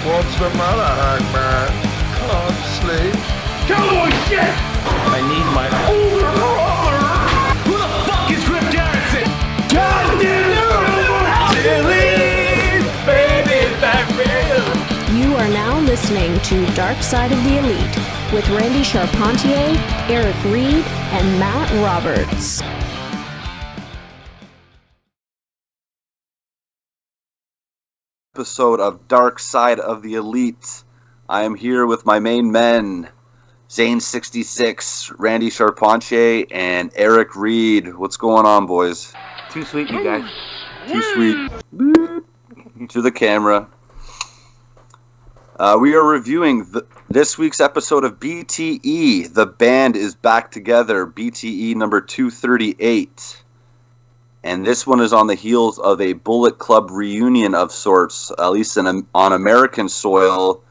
What's the matter, Hangman? Can't sleep? Cowboy shit! I need my older brother! Who the fuck is Griff Garrison? You are now listening to Dark Side of the Elite with Randy Charpentier, Eric Reed, and Matt Roberts. Episode of Dark Side of the Elite. I am here with my main men, Zane66, Randy Charpentier, and Eric Reed. What's going on, boys? Too sweet, you guys. Too sweet. To the camera. We are reviewing this week's episode of BTE. The band is back together. BTE number 238. And this one is on the heels of a Bullet Club reunion of sorts, at least on American soil,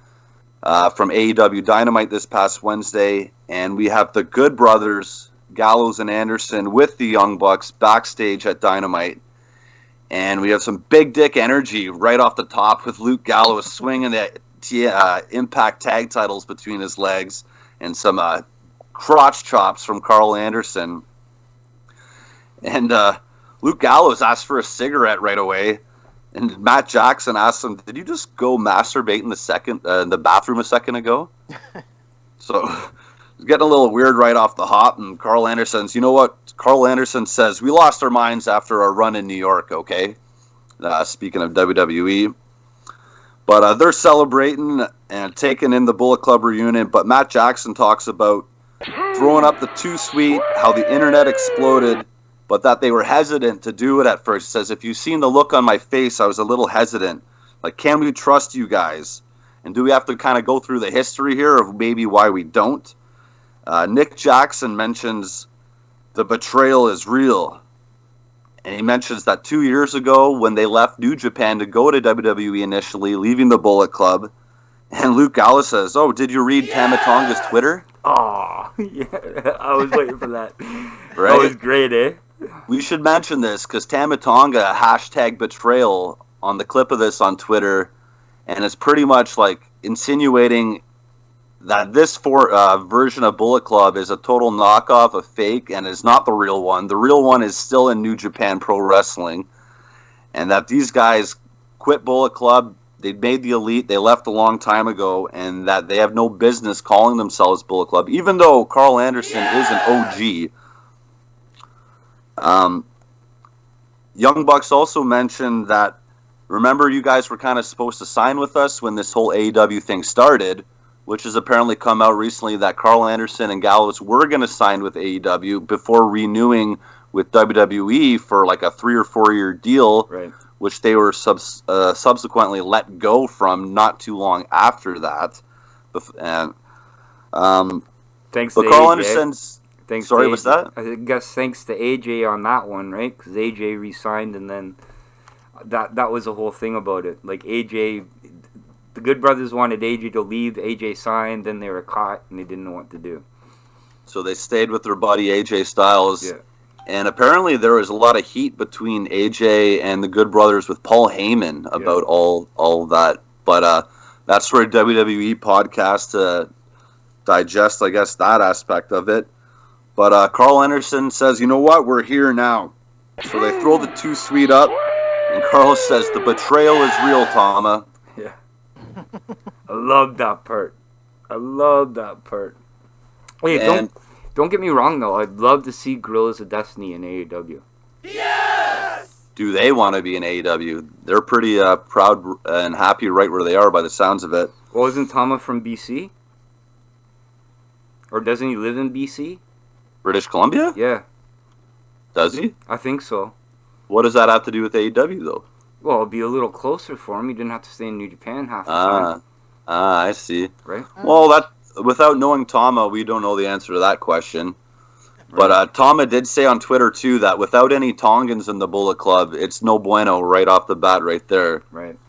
from AEW Dynamite this past Wednesday. And we have the Good Brothers, Gallows and Anderson, with the Young Bucks backstage at Dynamite. And we have some big dick energy right off the top with Luke Gallows swinging the Impact tag titles between his legs, and some crotch chops from Carl Anderson. And Luke Gallows asked for a cigarette right away, and Matt Jackson asked him, "Did you just go masturbate in the bathroom a second ago?" So it's getting a little weird right off the hop. And Carl Anderson's, you know what? Carl Anderson says, "We lost our minds after our run in New York." Okay, speaking of WWE, but they're celebrating and taking in the Bullet Club reunion. But Matt Jackson talks about throwing up the too sweet, how the internet exploded, but that they were hesitant to do it at first. He says, "If you've seen the look on my face, I was a little hesitant. Like, can we trust you guys? And do we have to kind of go through the history here of maybe why we don't?" Nick Jackson mentions the betrayal is real. And he mentions that 2 years ago when they left New Japan to go to WWE initially, leaving the Bullet Club, and Luke Gallows says, "Oh, did you read Tama Tonga's Twitter?" Oh, yeah, I was waiting for that. Right? That was great, eh? We should mention this because Tama Tonga hashtag betrayal on the clip of this on Twitter, and it's pretty much like insinuating that this version of Bullet Club is a total knockoff, a fake, and is not the real one. The real one is still in New Japan Pro Wrestling, and that these guys quit Bullet Club, they made the Elite, they left a long time ago, and that they have no business calling themselves Bullet Club, even though Carl Anderson is an OG. Young Bucks also mentioned that, remember, you guys were kind of supposed to sign with us when this whole AEW thing started, which has apparently come out recently that Carl Anderson and Gallows were going to sign with AEW before renewing with WWE for like a 3 or 4 year deal, right, which they were subsequently let go from not too long after that. And thanks to Carl AJ. Anderson's. Sorry, what's that? I guess thanks to AJ on that one, right? Because AJ re-signed, and then that was the whole thing about it. Like AJ, the Good Brothers wanted AJ to leave. AJ signed, then they were caught, and they didn't know what to do. So they stayed with their buddy AJ Styles. Yeah. And apparently there was a lot of heat between AJ and the Good Brothers with Paul Heyman about all of that. But that's for a WWE podcast to digest, I guess, that aspect of it. But Carl Anderson says, "You know what? We're here now." So they throw the too sweet up, and Carl says, "The betrayal is real, Tama." Yeah. I love that part. Wait, don't get me wrong, though. I'd love to see Guerrillas of Destiny in AEW. Yes! Do they want to be in AEW? They're pretty proud and happy right where they are by the sounds of it. Well, isn't Tama from BC? Or doesn't he live in BC? British Columbia? Yeah. Does he? I think so. What does that have to do with AEW, though? Well, it'd be a little closer for him. He didn't have to stay in New Japan half the time. I see. Right? Well, without knowing Tama, we don't know the answer to that question. Right. But Tama did say on Twitter, too, that without any Tongans in the Bullet Club, it's no bueno right off the bat right there. Right.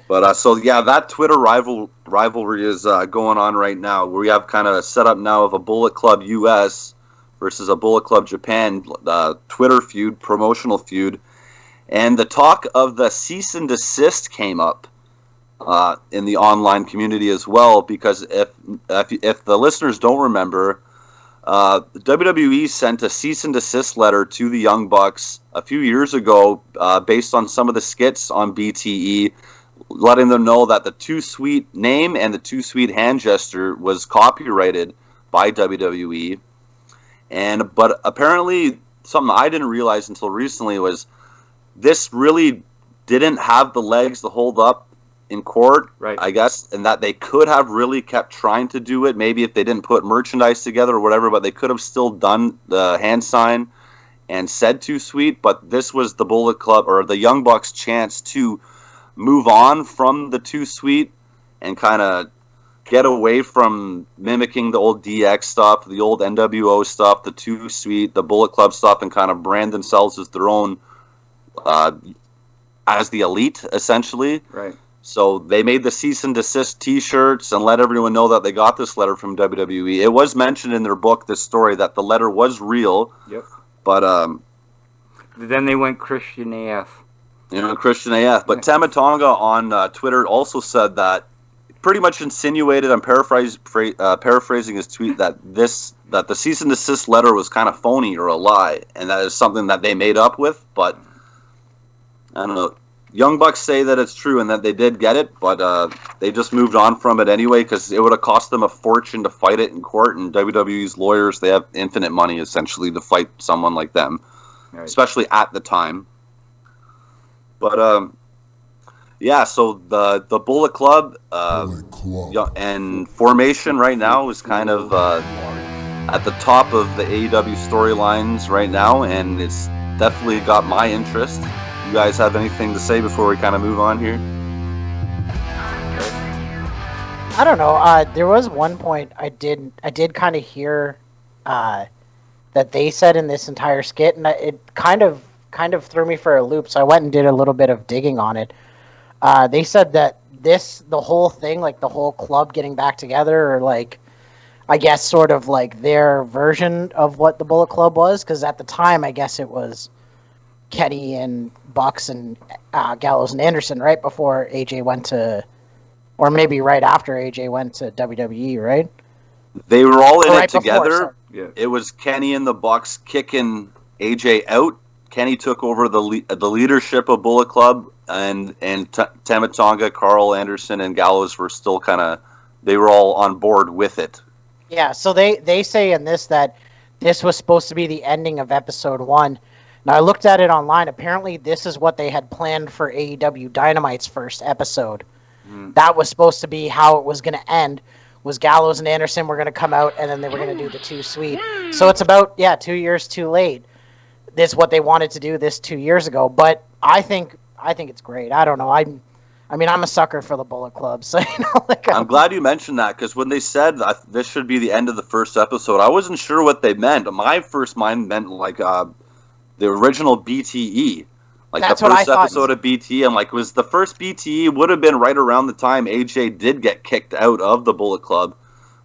But so yeah, that Twitter rivalry is going on right now. We have kind of a setup now of a Bullet Club US versus a Bullet Club Japan Twitter feud, promotional feud, and the talk of the cease and desist came up in the online community as well, because if the listeners don't remember, WWE sent a cease and desist letter to the Young Bucks a few years ago based on some of the skits on BTE, letting them know that the Too Sweet name and the Too Sweet hand gesture was copyrighted by WWE. But apparently something I didn't realize until recently was this really didn't have the legs to hold up in court, right, I guess, and that they could have really kept trying to do it, maybe if they didn't put merchandise together or whatever, but they could have still done the hand sign and said Too Sweet. But this was the Bullet Club or the Young Bucks' chance to move on from the Too Sweet and kind of get away from mimicking the old DX stuff, the old NWO stuff, the Too Sweet, the Bullet Club stuff, and kind of brand themselves as their own, as the Elite, essentially. Right. So they made the cease and desist T-shirts and let everyone know that they got this letter from WWE. It was mentioned in their book, this story, that the letter was real. Yep. But then they went Christian AF. Christian AF. But Tamatonga on Twitter also said that, pretty much insinuated, I'm paraphrasing his tweet, that the cease and desist letter was kind of phony or a lie, and that is something that they made up with. But I don't know. Young Bucks say that it's true and that they did get it, but they just moved on from it anyway because it would have cost them a fortune to fight it in court, and WWE's lawyers, they have infinite money, essentially, to fight someone like them, right, especially at the time. But, yeah, so the Bullet Club, and formation right now is kind of at the top of the AEW storylines right now, and it's definitely got my interest. You guys have anything to say before we kind of move on here? I don't know. There was one point I did kind of hear that they said in this entire skit, and it kind of threw me for a loop. So I went and did a little bit of digging on it. They said that the whole thing, like the whole club getting back together, or like, I guess sort of like their version of what the Bullet Club was, because at the time, I guess it was Kenny and Bucks and Gallows and Anderson right before AJ went to, or maybe right after AJ went to WWE, right? They were all in right it together. Yeah. It was Kenny and the Bucks kicking AJ out. Kenny took over the leadership of Bullet Club, and Tamatonga, Carl Anderson, and Gallows were still they were all on board with it. Yeah, so they say in this that this was supposed to be the ending of episode 1. Now, I looked at it online. Apparently, this is what they had planned for AEW Dynamite's first episode. That was supposed to be how it was going to end, was Gallows and Anderson were going to come out, and then they were going to do the Too Sweet. So it's about, 2 years too late. This is what they wanted to do this 2 years ago. But I think it's great. I don't know. I mean, I'm a sucker for the Bullet Club. So, I'm glad you mentioned that, because when they said this should be the end of the first episode, I wasn't sure what they meant. My first mind meant, like, the original BTE, like that's the first episode of BTE. I'm like, was the first BTE would have been right around the time AJ did get kicked out of the Bullet Club,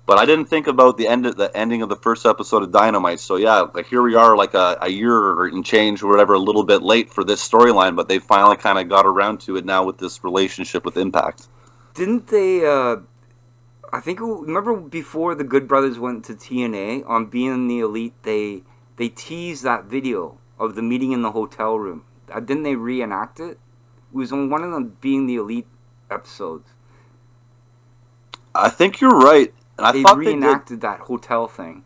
but I didn't think about the ending of the first episode of Dynamite. So yeah, like here we are, like a year and change or whatever, a little bit late for this storyline, but they finally kind of got around to it now with this relationship with Impact. Didn't they? I think remember before the Good Brothers went to TNA on Being the Elite, they teased that video of the meeting in the hotel room. Didn't they reenact it? It was on one of the Being the Elite episodes. I think you're right. And they reenacted that hotel thing.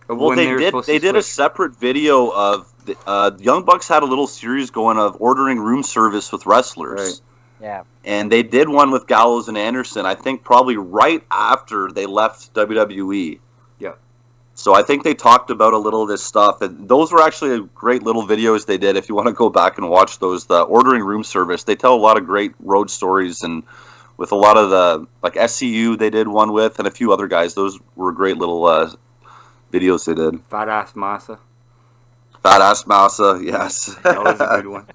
Well, they did a separate video of the Young Bucks had a little series going of ordering room service with wrestlers. Right. Yeah. And they did one with Gallows and Anderson, I think probably right after they left WWE. Yeah. So I think they talked about a little of this stuff, and those were actually great little videos they did. If you want to go back and watch those, the ordering room service, they tell a lot of great road stories, and with a lot of the, like SCU they did one with, and a few other guys. Those were great little videos they did. Fat Ass Massa, yes. That was a good one.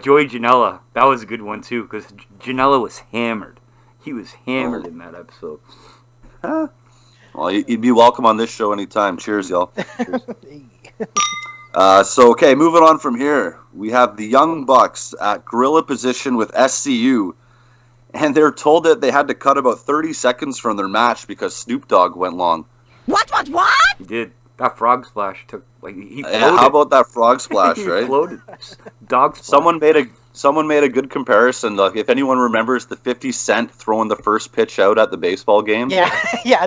Joey Janela, that was a good one too, because Janela was hammered. He was hammered in that episode. Huh? Well, you'd be welcome on this show anytime. Cheers, y'all. Cheers. So, okay, moving on from here. We have the Young Bucks at gorilla position with SCU. and they're told that they had to cut about 30 seconds from their match because Snoop Dogg went long. What? He did. That frog splash took, like, he floated. Yeah, how about that frog splash, right? He floated. Dog splash. Someone made a good comparison. Like, if anyone remembers the 50 Cent throwing the first pitch out at the baseball game. Yeah, yeah.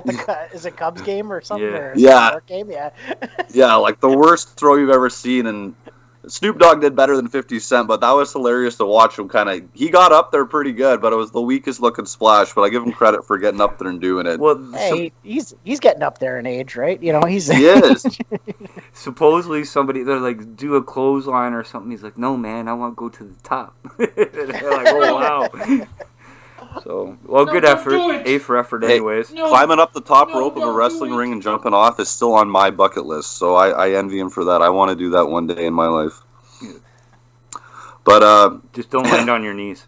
Is it Cubs game or something? Yeah. Or Yeah. New York game? Yeah. Yeah, like the worst throw you've ever seen. And Snoop Dogg did better than 50 Cent, but that was hilarious to watch him he got up there pretty good, but it was the weakest looking splash, but I give him credit for getting up there and doing it. Well, Hey, he's getting up there in age, right? You know, he's. He is. supposedly they're like, do a clothesline or something. He's like, no, man, I want to go to the top. They're like, oh, wow. So, well, No, good don't effort. do it. A for effort Hey, anyways. No. Climbing up the top No, rope of a don't wrestling do it. ring and jumping off is still on my bucket list, so I envy him for that. I want to do that one day in my life. But, Just don't land on your knees.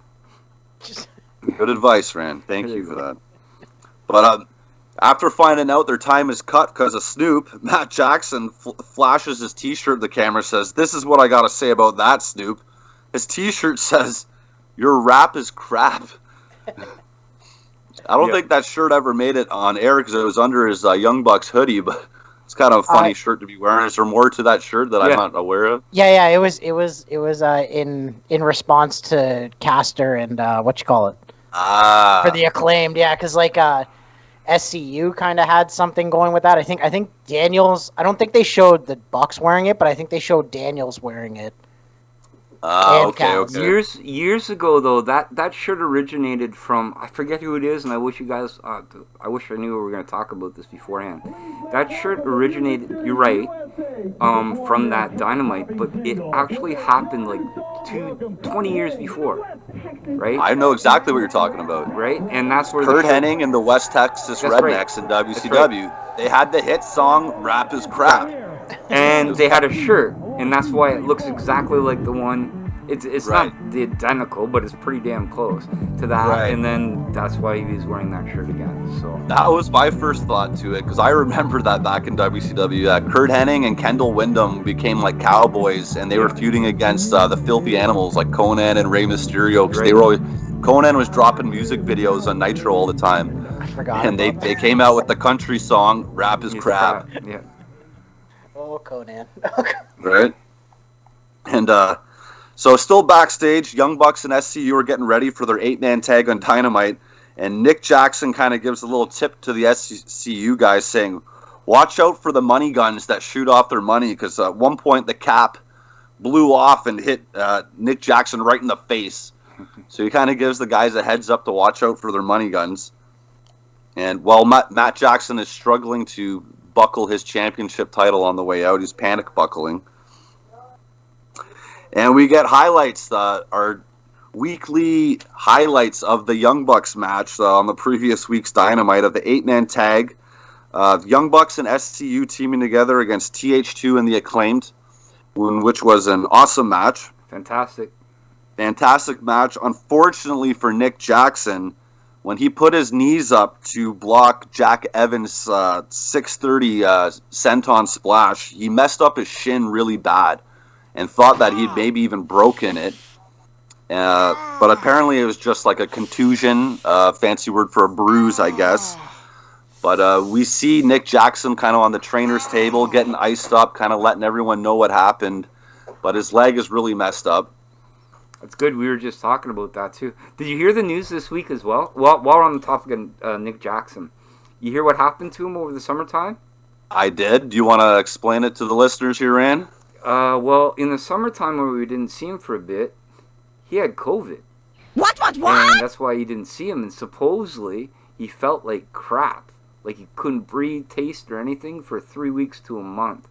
good advice, Rand. Thank you for that. But after finding out their time is cut because of Snoop, Matt Jackson flashes his T-shirt. The camera says, "This is what I got to say about that, Snoop." His T-shirt says, "Your rap is crap." I don't think that shirt ever made it on air because it was under his Young Bucks hoodie, but it's kind of a funny shirt to be wearing. Is there more to that shirt that I'm not aware of? Yeah. It was in response to Caster and what you call it for the Acclaimed. Yeah, because like SCU kind of had something going with that. I think Daniels. I don't think they showed the Bucks wearing it, but I think they showed Daniels wearing it. Okay. Years ago, though, that shirt originated from, I forget who it is, and I wish you guys, I wish I knew we were going to talk about this beforehand. That shirt originated, you're right, from that Dynamite, but it actually happened like 20 years before, right? I know exactly what you're talking about. Right? And that's where Kurt Hennig and the West Texas That's Rednecks right. in WCW. They had the hit song "Rap Is Crap." And they had a shirt, and that's why it looks exactly like the one. It's Right. not the identical, but it's pretty damn close to that. Right. And then that's why he was wearing that shirt again. So That was my first thought to it, because I remember that back in WCW. Kurt Hennig and Kendall Windham became like cowboys, and they were feuding against the Filthy Animals like Conan and Rey Mysterio. Because they were always, Conan was dropping music videos on Nitro all the time, I forgot. and they came out with the country song "Rap Is he's Crap." Yeah. Oh, Conan. Right? And so still backstage, Young Bucks and SCU are getting ready for their 8-man tag on Dynamite, and Nick Jackson kind of gives a little tip to the SCU guys saying, watch out for the money guns that shoot off their money, because at one point the cap blew off and hit Nick Jackson right in the face. So he kind of gives the guys a heads up to watch out for their money guns. And while Matt Jackson is struggling to buckle his championship title on the way out, he's panic buckling. And we get highlights, our weekly highlights of the Young Bucks match on the previous week's Dynamite of the 8-man tag. Young Bucks and SCU teaming together against TH2 and the Acclaimed, which was an awesome match. Fantastic match. Unfortunately for Nick Jackson, when he put his knees up to block Jack Evans' 630 senton splash, he messed up his shin really bad and thought that he'd maybe even broken it. But apparently it was just like a contusion, fancy word for a bruise, I guess. But we see Nick Jackson kind of on the trainer's table getting iced up, kind of letting everyone know what happened. But his leg is really messed up. That's good. We were just talking about that too. Did you hear the news this week as well? While we're on the topic of Nick Jackson, you hear what happened to him over the summertime? I did. Do you want to explain it to the listeners here, Rand? Well, in the summertime where we didn't see him for a bit, he had COVID. What? And that's why you didn't see him. And supposedly, he felt like crap. Like he couldn't breathe, taste, or anything for 3 weeks to a month.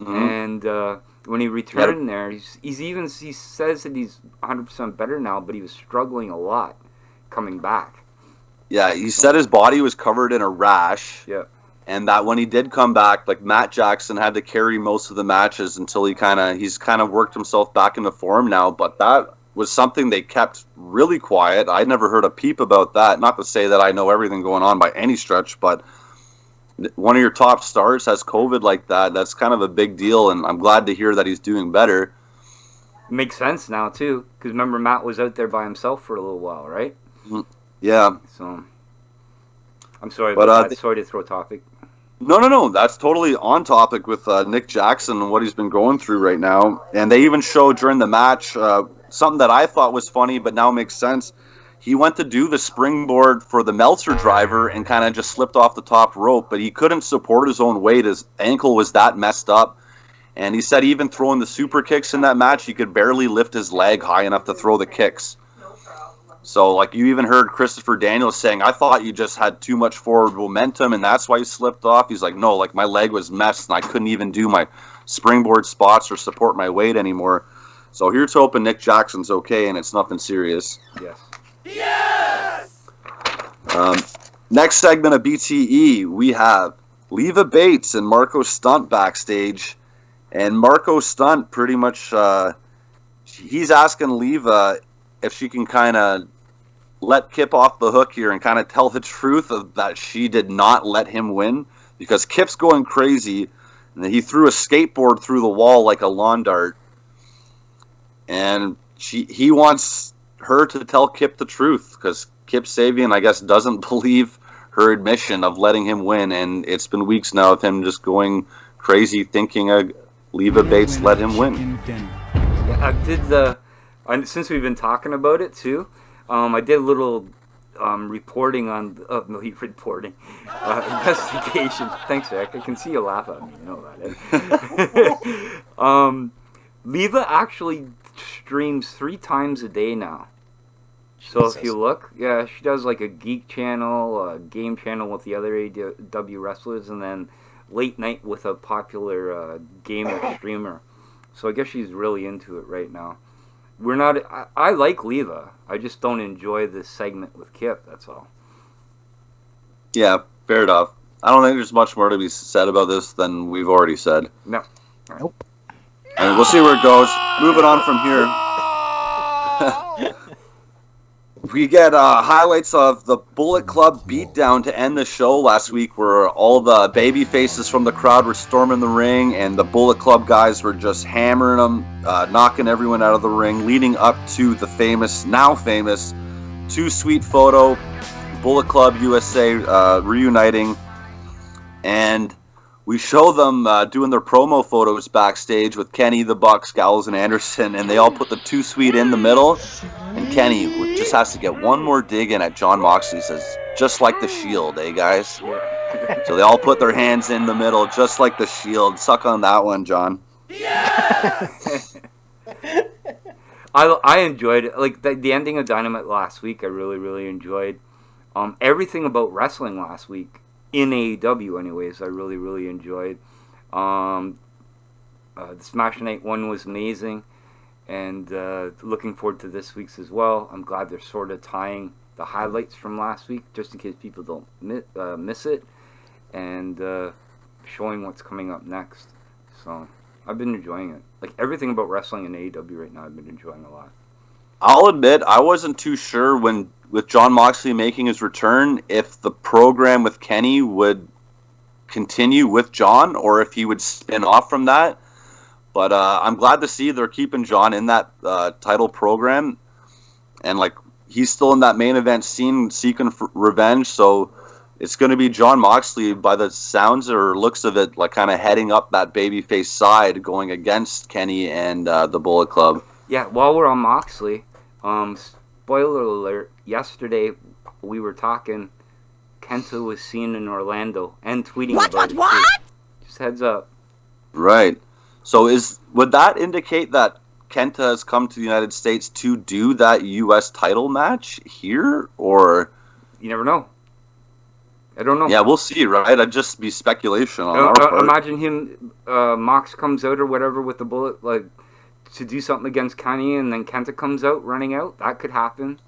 Mm-hmm. And when he returned there, he says that he's 100% better now, but he was struggling a lot coming back. Yeah, he said his body was covered in a rash. Yeah. And that when he did come back, like Matt Jackson had to carry most of the matches until he's kind of worked himself back into form now. But that was something they kept really quiet. I'd never heard a peep about that. Not to say that I know everything going on by any stretch, but one of your top stars has COVID like that. That's kind of a big deal, and I'm glad to hear that he's doing better. Makes sense now, too, because remember Matt was out there by himself for a little while, right? Yeah. So, I'm sorry, But, but sorry to throw topic. No. That's totally on topic with Nick Jackson and what he's been going through right now. And they even showed during the match something that I thought was funny, but now makes sense. He went to do the springboard for the Meltzer driver and kind of just slipped off the top rope, but he couldn't support his own weight. His ankle was that messed up. And he said even throwing the super kicks in that match, he could barely lift his leg high enough to throw the kicks. So, like, you even heard Christopher Daniels saying, I thought you just had too much forward momentum, and that's why you slipped off. He's like, no, like, my leg was messed, and I couldn't even do my springboard spots or support my weight anymore. So here's hoping Nick Jackson's okay, and it's nothing serious. Yes. Yes! Next segment of BTE, we have Leva Bates and Marco Stunt backstage. And Marco Stunt pretty much, he's asking Leva if she can kind of let Kip off the hook here and kind of tell the truth of that she did not let him win, because Kip's going crazy and he threw a skateboard through the wall like a lawn dart, and he wants her to tell Kip the truth, because Kip Sabian, I guess, doesn't believe her admission of letting him win, and it's been weeks now of him just going crazy thinking Leva Bates let him win. Yeah, I did since we've been talking about it too, I did a little reporting on investigation. Thanks, Eric. I can see you laugh at me. You know that. Eh? Leva actually streams 3 times a day now. So if you look, yeah, she does like a geek channel, a game channel with the other AEW wrestlers, and then late night with a popular gamer streamer. So I guess she's really into it right now. I like Leva. I just don't enjoy this segment with Kip, that's all. Yeah, fair enough. I don't think there's much more to be said about this than we've already said. No. Nope. And we'll see where it goes. Moving on from here. We get highlights of the Bullet Club beatdown to end the show last week, where all the baby faces from the crowd were storming the ring, and the Bullet Club guys were just hammering them, knocking everyone out of the ring, leading up to the now famous Too Sweet photo, Bullet Club USA reuniting, and we show them doing their promo photos backstage with Kenny, the Bucks, Gallows, and Anderson, and they all put the Too Sweet in the middle, and Kenny just has to get one more dig in at John Moxley. Says, just like the Shield, eh, guys? So they all put their hands in the middle, just like the Shield. Suck on that one, John. Yes! I enjoyed it. Like, the ending of Dynamite last week, I really, really enjoyed. Everything about wrestling last week, in AEW anyways, I really, really enjoyed. The Smash Night one was amazing, and looking forward to this week's as well. I'm glad they're sort of tying the highlights from last week, just in case people don't miss it, and showing what's coming up next. So I've been enjoying it. Like, everything about wrestling in AEW right now, I've been enjoying a lot. I'll admit, I wasn't too sure with John Moxley making his return, if the program with Kenny would continue with John or if he would spin off from that. But I'm glad to see they're keeping John in that title program. And, like, he's still in that main event scene seeking revenge. So it's going to be John Moxley, by the sounds or looks of it, like, kind of heading up that babyface side, going against Kenny and the Bullet Club. Yeah, while we're on Moxley, spoiler alert, yesterday we were talking, Kenta was seen in Orlando and tweeting about it. What? Just heads up. Right. So would that indicate that Kenta has come to the United States to do that U.S. title match here, or? You never know. I don't know. Yeah, we'll see, right? It'd just be speculation on our part. Imagine him, Mox comes out or whatever with the Bullet, like, to do something against Kenny, and then Kenta comes out, running out. That could happen.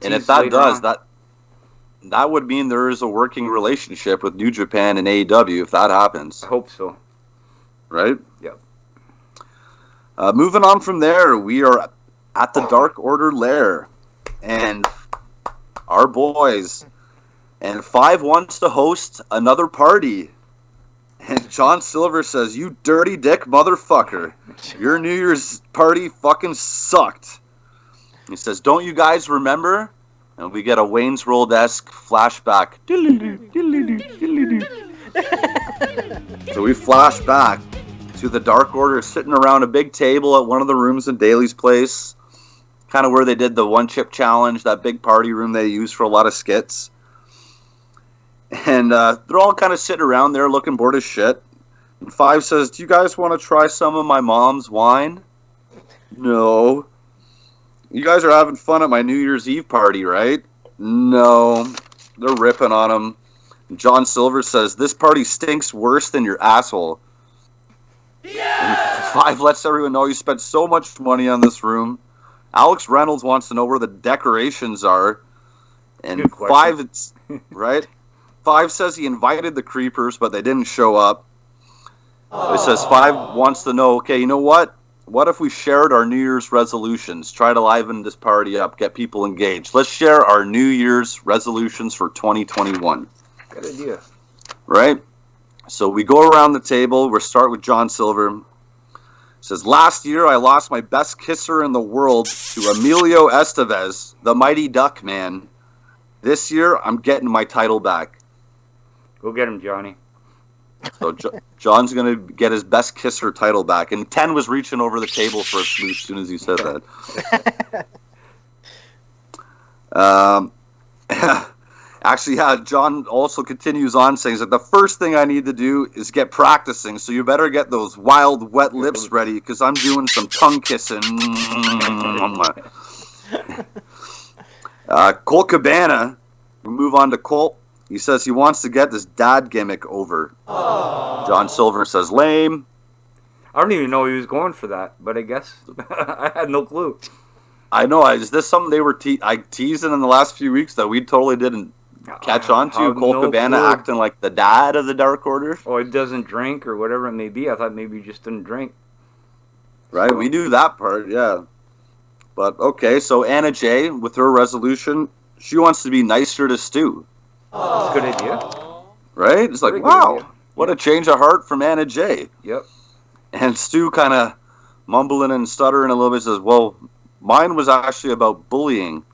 And if that does, that would mean there is a working relationship with New Japan and AEW if that happens. I hope so. Right? Yep. Moving on from there, we are at the Dark Order lair, and our boys, and 5 wants to host another party. And John Silver says, "You dirty dick motherfucker. Your New Year's party fucking sucked." He says, "Don't you guys remember? And we get a Wayne's World-esque flashback. So we flash back to the Dark Order sitting around a big table at one of the rooms in Daly's place. Kind of where they did the one-chip challenge, that big party room they use for a lot of skits. And they're all kind of sitting around there looking bored as shit. And Five says, do you guys want to try some of my mom's wine? No. You guys are having fun at my New Year's Eve party, right? No. They're ripping on him. John Silver says, this party stinks worse than your asshole. Yeah! Five lets everyone know you spent so much money on this room. Alex Reynolds wants to know where the decorations are. And Five, it's, right? Five says he invited the creepers, but they didn't show up. It says Five wants to know, okay, you know what? What if we shared our New Year's resolutions? Try to liven this party up, get people engaged. Let's share our New Year's resolutions for 2021. Good idea. Right? So we go around the table. We'll start with John Silver. It says, last year I lost my best kisser in the world to Emilio Estevez, the Mighty Duck Man. This year I'm getting my title back. Go get him, Johnny. So John's going to get his best kisser title back. And 10 was reaching over the table for a smooch as soon as he said that. Actually, yeah, John also continues on saying that the first thing I need to do is get practicing. So you better get those wild, wet lips ready because I'm doing some tongue kissing. Colt Cabana, we move on to Colt. He says he wants to get this dad gimmick over. John Silver says, lame. I don't even know he was going for that, but I guess I had no clue. I know. Is this something they were teasing in the last few weeks that we totally didn't catch on to? Colt Cabana acting like the dad of the Dark Order? Or he doesn't drink or whatever it may be. I thought maybe he just didn't drink. Right, we knew that part, yeah. But, okay, so Anna J, with her resolution, she wants to be nicer to Stu. That's a good idea. Right? It's like, wow, what a change of heart from Anna J. Yep. And Stu kind of mumbling and stuttering a little bit says, well, mine was actually about bullying.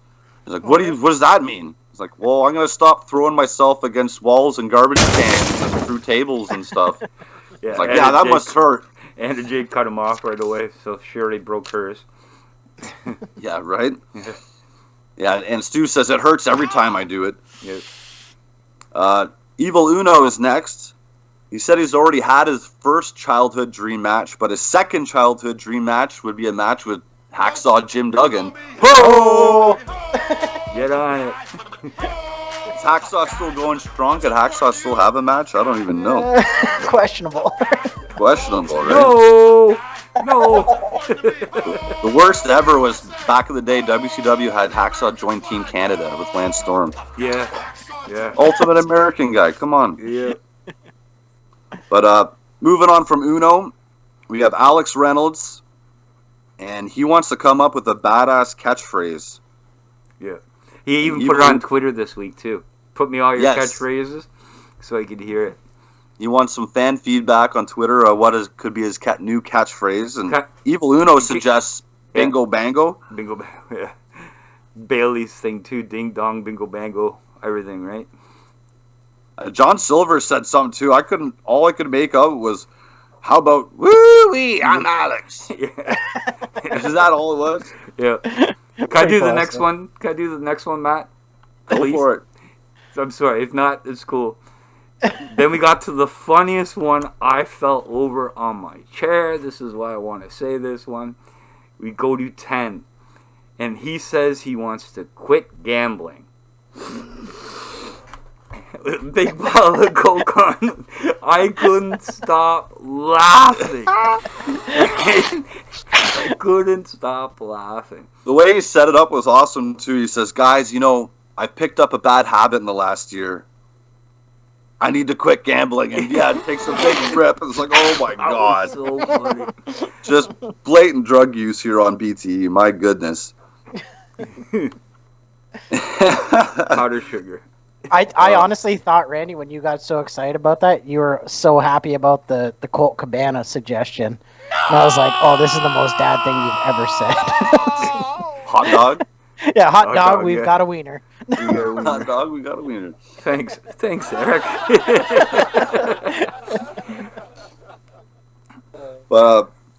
He's like, what does that mean? He's like, well, I'm going to stop throwing myself against walls and garbage cans and through tables and stuff. Yeah, it's like, yeah, that must hurt. Anna J cut him off right away, so she already broke hers. Yeah, right? Yeah, and Stu says, it hurts every time I do it. Yep. Evil Uno is next. He said he's already had his first childhood dream match, but his second childhood dream match would be a match with Hacksaw Jim Duggan. Oh! Get on it. Is Hacksaw still going strong? Could Hacksaw still have a match? I don't even know. Questionable. Questionable, right? No! The worst ever was back in the day, WCW had Hacksaw join Team Canada with Lance Storm. Yeah. Ultimate American guy, come on. Yeah. But moving on from Uno, we have Alex Reynolds, and he wants to come up with a badass catchphrase. Yeah. He even put it on Twitter this week, too. Put me all your catchphrases so I could hear it. He wants some fan feedback on Twitter of could be his new catchphrase. And Evil Uno suggests Bingo Bango. Bingo Bango, yeah. Bailey's thing, too. Ding Dong, Bingo Bango, everything, right? John Silver said something, too. All I could make of was, how about, woo-wee, I'm Alex. Yeah. Is that all it was? Yeah. Can I do the next one? Can I do the next one, Matt? Please? Go for it. I'm sorry. If not, it's cool. Then we got to the funniest one. I fell over on my chair. This is why I want to say this one. We go to 10. And he says he wants to quit gambling. Big bottle of Coke on. I couldn't stop laughing. I couldn't stop laughing. The way he set it up was awesome, too. He says, guys, I picked up a bad habit in the last year. I need to quit gambling. And yeah, it takes a big rip. It's like, oh my God. So funny. Just blatant drug use here on BTE. My goodness. Powder sugar. I honestly thought, Randy, when you got so excited about that, you were so happy about the Colt Cabana suggestion. And I was like, oh, this is the most dad thing you've ever said. Hot dog? Yeah, hot dog, we've got a wiener. Hot dog, we got a wiener. Thanks, Eric.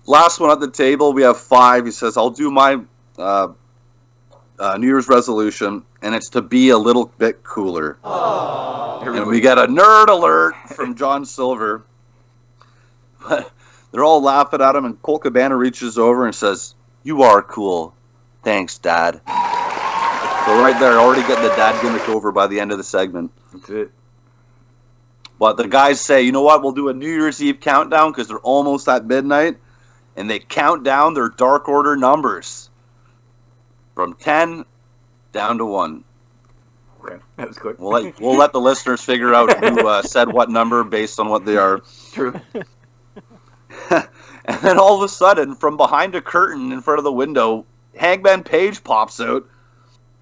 Last one at the table, we have 5. He says, I'll do my New Year's resolution, and it's to be a little bit cooler. And we get a nerd alert from John Silver. But they're all laughing at him, and Colt Cabana reaches over and says, "You are cool. Thanks, Dad." So right there, already getting the dad gimmick over by the end of the segment. That's it. But the guys say, you know what, we'll do a New Year's Eve countdown because they're almost at midnight. And they count down their Dark Order numbers from 10 down to 1. Okay, that was quick. We'll let the listeners figure out who said what number based on what they are. True. And then all of a sudden, from behind a curtain in front of the window, Hangman Page pops out.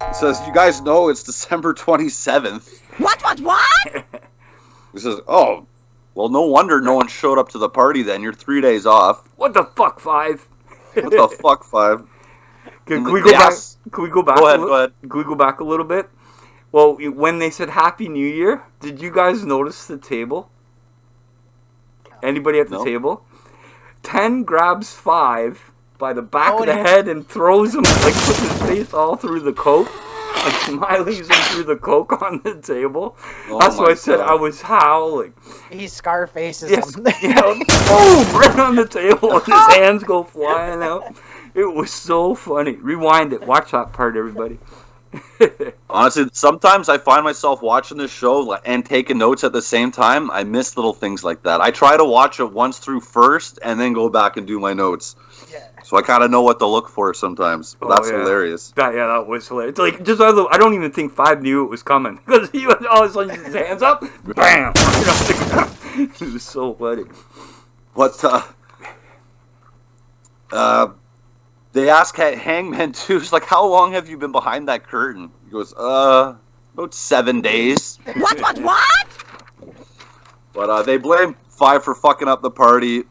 He says, "You guys know it's December 27th. What? He says, "Oh, well, no wonder no one showed up to the party then. You're 3 days off." What the fuck, 5? What the fuck, 5? Can we go back? Can we go back? Go ahead. Can we go back a little bit? Well, when they said Happy New Year, did you guys notice the table? Anybody at the table? 10 grabs 5 by the back of the head and throws him, like, puts his face all through the coke, like smileys him through the coke on the table. That's why I said I was howling. He Scarfaces him. Boom! Right on the table, and his hands go flying out. It was so funny. Rewind it. Watch that part, everybody. Honestly, sometimes I find myself watching this show and taking notes at the same time. I miss little things like that. I try to watch it once through first and then go back and do my notes. Yeah. So I kind of know what to look for sometimes. But that's hilarious. That was hilarious. Like, just I don't even think 5 knew it was coming. Because he was all of a sudden his hands up, bam! It was so funny. They ask Hangman too, it's like, how long have you been behind that curtain? He goes, about 7 days. What? But they blame 5 for fucking up the party,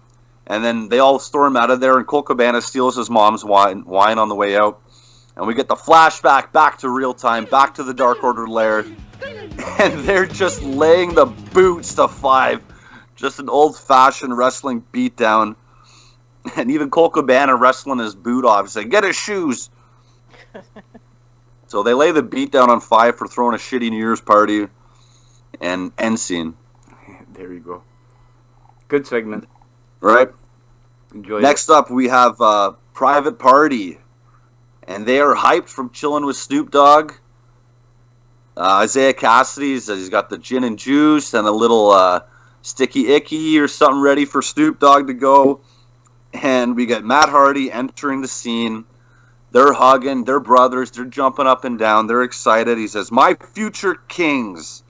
and then they all storm out of there, and Colt Cabana steals his mom's wine on the way out. And we get the flashback back to real time, back to the Dark Order lair, and they're just laying the boots to 5. Just an old-fashioned wrestling beatdown. And even Colt Cabana wrestling his boot off. He's like, "Get his shoes." So they lay the beat down on 5 for throwing a shitty New Year's party. And end scene. There you go. Good segment. Right? Enjoy Next up, we have Private Party. And they are hyped from chilling with Snoop Dogg. Isaiah Cassidy says he's got the gin and juice and a little sticky icky or something ready for Snoop Dogg to go. And we get Matt Hardy entering the scene. They're hugging. They're brothers. They're jumping up and down. They're excited. He says, "My future kings."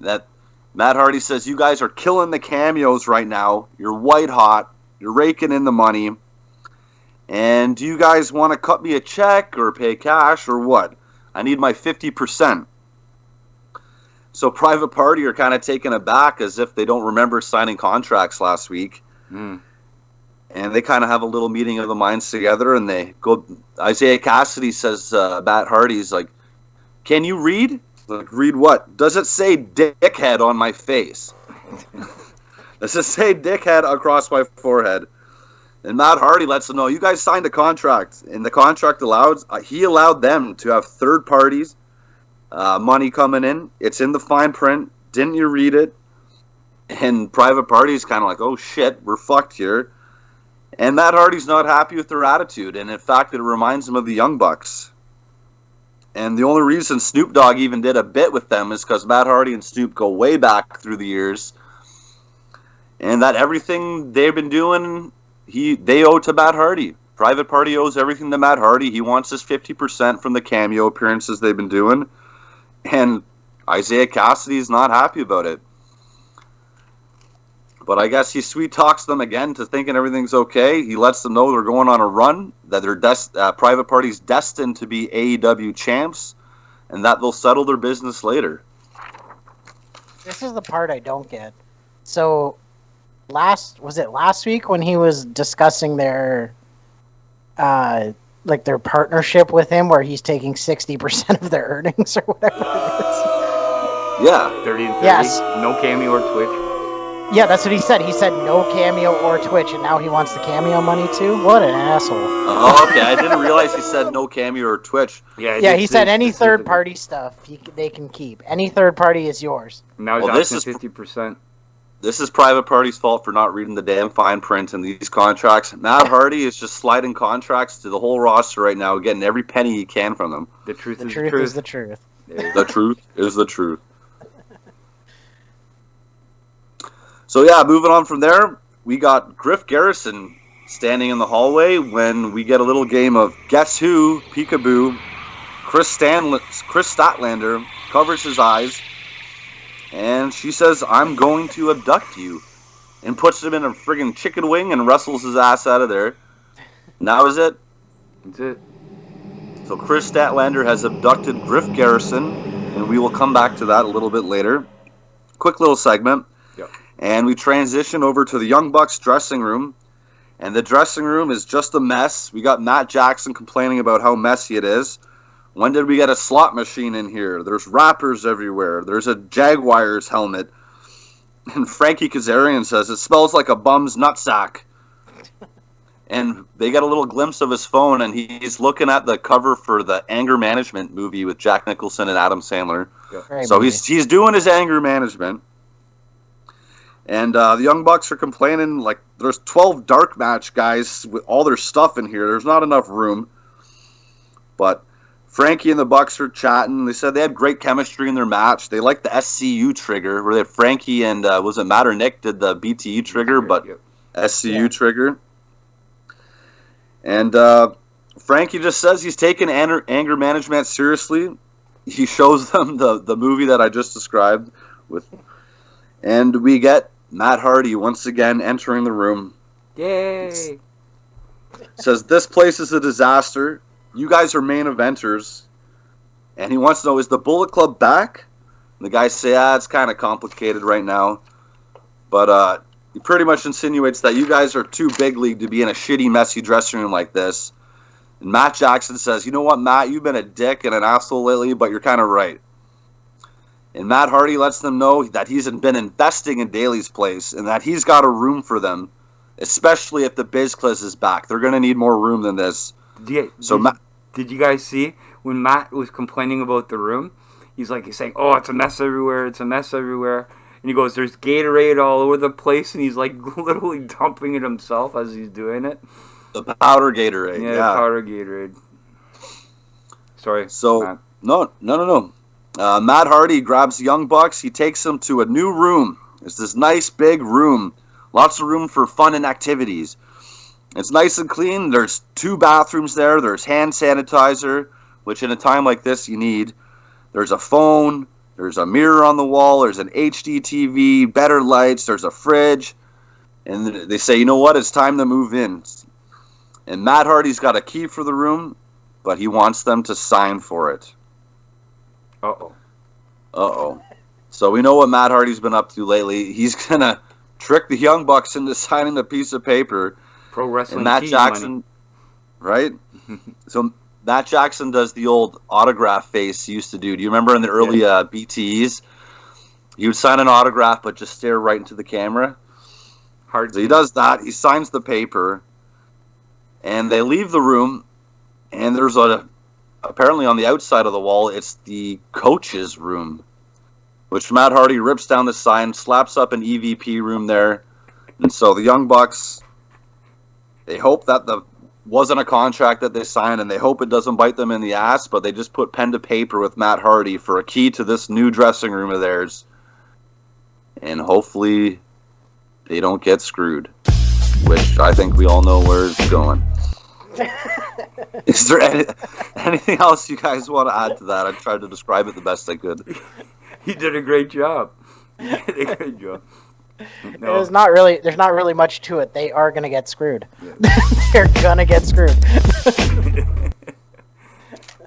That Matt Hardy says, "You guys are killing the cameos right now. You're white hot. You're raking in the money. And do you guys want to cut me a check or pay cash or what? I need my 50%. So Private Party are kind of taken aback as if they don't remember signing contracts last week. And they kind of have a little meeting of the minds together, and they go. Isaiah Cassidy says, Matt Hardy's like, "Can you read?" Like, "Read what? Does it say dickhead on my face?" Does it say dickhead across my forehead? And Matt Hardy lets them know, "You guys signed a contract, and the contract he allowed them to have third parties, money coming in. It's in the fine print. Didn't you read it?" And Private Party's kind of like, "Oh shit, we're fucked here." And Matt Hardy's not happy with their attitude, and in fact, it reminds him of the Young Bucks. And the only reason Snoop Dogg even did a bit with them is because Matt Hardy and Snoop go way back through the years, and that everything they've been doing, they owe to Matt Hardy. Private Party owes everything to Matt Hardy. He wants his 50% from the cameo appearances they've been doing, and Isaiah Cassidy's not happy about it. But I guess he sweet talks them again to thinking everything's okay. He lets them know they're going on a run, that their Private Party's destined to be AEW champs, and that they'll settle their business later. This is the part I don't get. So, last week when he was discussing their like their partnership with him, where he's taking 60% of their earnings or whatever it is. Yeah. 30 and 30. Yes. No cameo or Twitch. Yeah, that's what he said. He said no cameo or Twitch, and now he wants the cameo money too. What an asshole! Oh, okay. I didn't realize he said no cameo or Twitch. Yeah, he said any third-party stuff they can keep. Any third party is yours. Now he's asking 50%. This is private party's fault for not reading the damn fine print in these contracts. Matt Hardy is just sliding contracts to the whole roster right now, getting every penny he can from them. The truth is the truth. The truth is the truth. So yeah, moving on from there, we got Griff Garrison standing in the hallway when we get a little game of Guess Who, Peekaboo. Chris Statlander covers his eyes, and she says, "I'm going to abduct you," and puts him in a friggin' chicken wing and wrestles his ass out of there. And that was it. That's it. So Chris Statlander has abducted Griff Garrison, and we will come back to that a little bit later. Quick little segment. Yep. And we transition over to the Young Bucks dressing room. And the dressing room is just a mess. We got Matt Jackson complaining about how messy it is. When did we get a slot machine in here? There's wrappers everywhere. There's a Jaguars helmet. And Frankie Kazarian says, "It smells like a bum's nutsack." And they get a little glimpse of his phone, and he's looking at the cover for the anger management movie with Jack Nicholson and Adam Sandler. Yeah. So he's doing his anger management. And the Young Bucks are complaining, like, there's 12 dark match guys with all their stuff in here. There's not enough room. But Frankie and the Bucks are chatting. They said they had great chemistry in their match. They liked the SCU trigger, where they had Frankie and, was it Matt or Nick did the BTE trigger, but SCU trigger. And Frankie just says he's taking anger management seriously. He shows them the movie that I just described. And we get Matt Hardy once again entering the room. Yay! Says, "This place is a disaster. You guys are main eventers." And he wants to know, is the Bullet Club back? And the guys say, it's kind of complicated right now. But he pretty much insinuates that you guys are too big league to be in a shitty, messy dressing room like this. And Matt Jackson says, "You know what, Matt? You've been a dick and an asshole lately, but you're kind of right." And Matt Hardy lets them know that he's been investing in Daly's place and that he's got a room for them, especially if the BizCliz is back. They're going to need more room than this. Did you guys see when Matt was complaining about the room? He's saying, "Oh, it's a mess everywhere. It's a mess everywhere." And he goes, "There's Gatorade all over the place," and he's like literally dumping it himself as he's doing it. The powder Gatorade. Yeah, the powder Gatorade. Sorry. So Matt. No. Matt Hardy grabs the Young Bucks. He takes them to a new room. It's this nice big room. Lots of room for fun and activities. It's nice and clean. There's 2 bathrooms there. There's hand sanitizer, which in a time like this you need. There's a phone. There's a mirror on the wall. There's an HD TV, better lights. There's a fridge. And they say, "You know what? It's time to move in." And Matt Hardy's got a key for the room, but he wants them to sign for it. Uh-oh. So we know what Matt Hardy's been up to lately. He's going to trick the Young Bucks into signing a piece of paper. Pro wrestling and Matt Jackson, money. Right? So Matt Jackson does the old autograph face he used to do. Do you remember in the early BTEs? He would sign an autograph but just stare right into the camera. So he does that. He signs the paper. And they leave the room. And there's apparently on the outside of the wall, it's the coach's room, which Matt Hardy rips down the sign, slaps up an EVP room there. And so the Young Bucks, they hope that wasn't a contract that they signed, and they hope it doesn't bite them in the ass, but they just put pen to paper with Matt Hardy for a key to this new dressing room of theirs. And hopefully they don't get screwed, which I think we all know where it's going. Is there anything else you guys want to add to that? I tried to describe it the best I could. You did a great job. No. There's not really much to it. They are going to get screwed. Yeah. They're going to get screwed.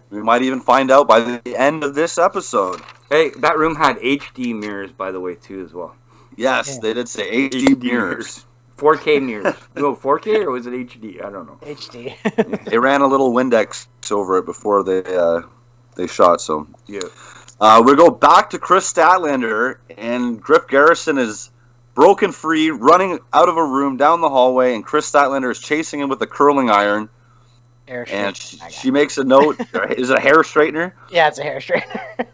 We might even find out by the end of this episode. Hey, that room had HD mirrors, by the way, too, as well. Yes, they did say HD mirrors. 4K mirrors. No, 4K or was it HD? I don't know. HD. They ran a little Windex over it before they shot. So Yeah. we go back to Chris Statlander, and Griff Garrison is broken free, running out of a room down the hallway, and Chris Statlander is chasing him with a curling iron. And she makes a note. Is it a hair straightener? Yeah, it's a hair straightener.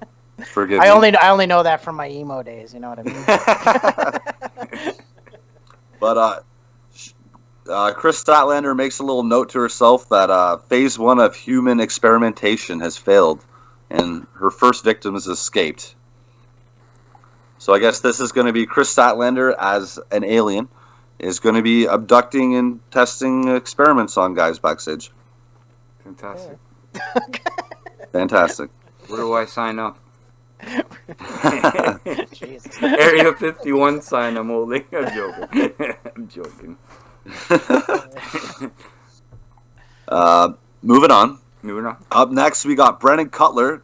Forgive I me. only know that from my emo days. You know what I mean? But Chris Statlander makes a little note to herself that phase 1 of human experimentation has failed, and her first victim has escaped. So I guess this is going to be Chris Statlander as an alien is going to be abducting and testing experiments on guys backstage. Fantastic. Fantastic. Where do I sign up? Jesus. Area 51 sign I'm holding. I'm joking. I'm joking. Moving on. Moving on. Up next, we got Brennan Cutler,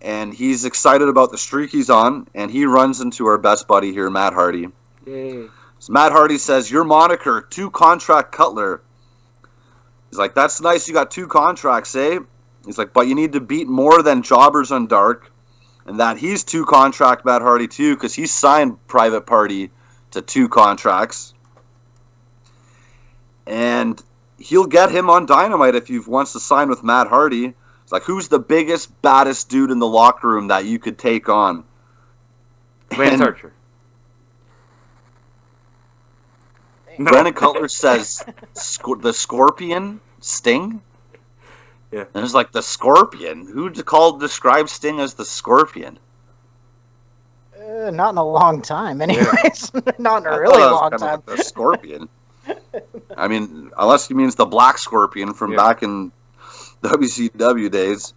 and he's excited about the streak he's on, and he runs into our best buddy here, Matt Hardy. Yay. So Matt Hardy says, your moniker, 2-contract Cutler. He's like, that's nice, you got 2 contracts, eh? He's like, but you need to beat more than jobbers on Dark, and that he's 2-contract Matt Hardy too, because he signed Private Party to 2 contracts. And he'll get him on Dynamite if he wants to sign with Matt Hardy. It's like, who's the biggest, baddest dude in the locker room that you could take on? Lance Archer. No. Brennan Cutler says, the Scorpion? Sting? Yeah. And it's like, the Scorpion? Who describe Sting as the Scorpion? Not in a long time, anyways. Not in a really long time. Like the Scorpion. I mean, unless he means the Black Scorpion from back in WCW days.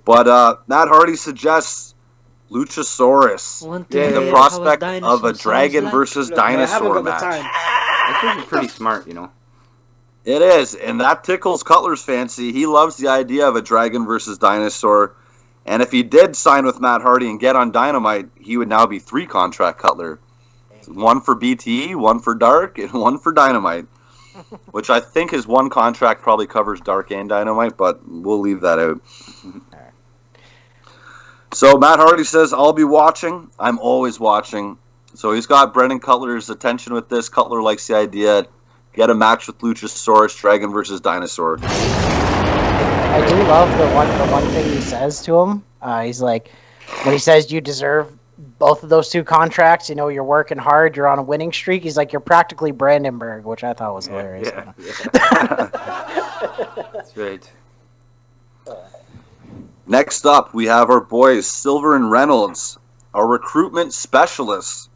But Matt Hardy suggests Luchasaurus and the prospect of a dragon versus dinosaur match. That's actually pretty smart, you know. It is, and that tickles Cutler's fancy. He loves the idea of a dragon versus dinosaur. And if he did sign with Matt Hardy and get on Dynamite, he would now be 3-contract Cutler. 1 for BTE, 1 for Dark, and 1 for Dynamite. Which I think his 1 contract probably covers Dark and Dynamite, but we'll leave that out. So Matt Hardy says, I'll be watching. I'm always watching. So he's got Brendan Cutler's attention with this. Cutler likes the idea. Get a match with Luchasaurus, Dragon versus Dinosaur. I do love the one thing he says to him. He's like, when he says you deserve both of those 2 contracts, you know, you're working hard, you're on a winning streak. He's like, you're practically Brandenburg, which I thought was hilarious. Yeah. That's right. Next up, we have our boys, Silver and Reynolds, our recruitment specialists.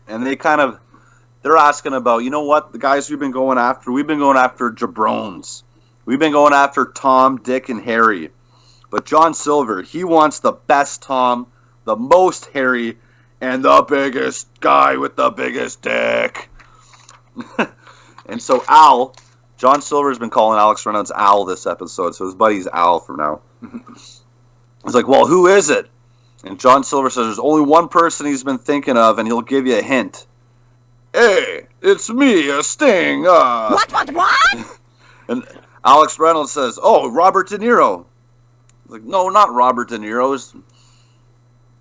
And they're asking about, you know what, the guys we've been going after jabrones. We've been going after Tom, Dick, and Harry. But John Silver, he wants the best Tom, the most Harry, and the biggest guy with the biggest dick. And so Al, John Silver's been calling Alex Reynolds Al this episode, so his buddy's Al from now. He's like, well, who is it? And John Silver says there's only one person he's been thinking of, and he'll give you a hint. Hey, it's me, Sting. What? And Alex Reynolds says, oh, Robert De Niro. Like, no, not Robert De Niro's.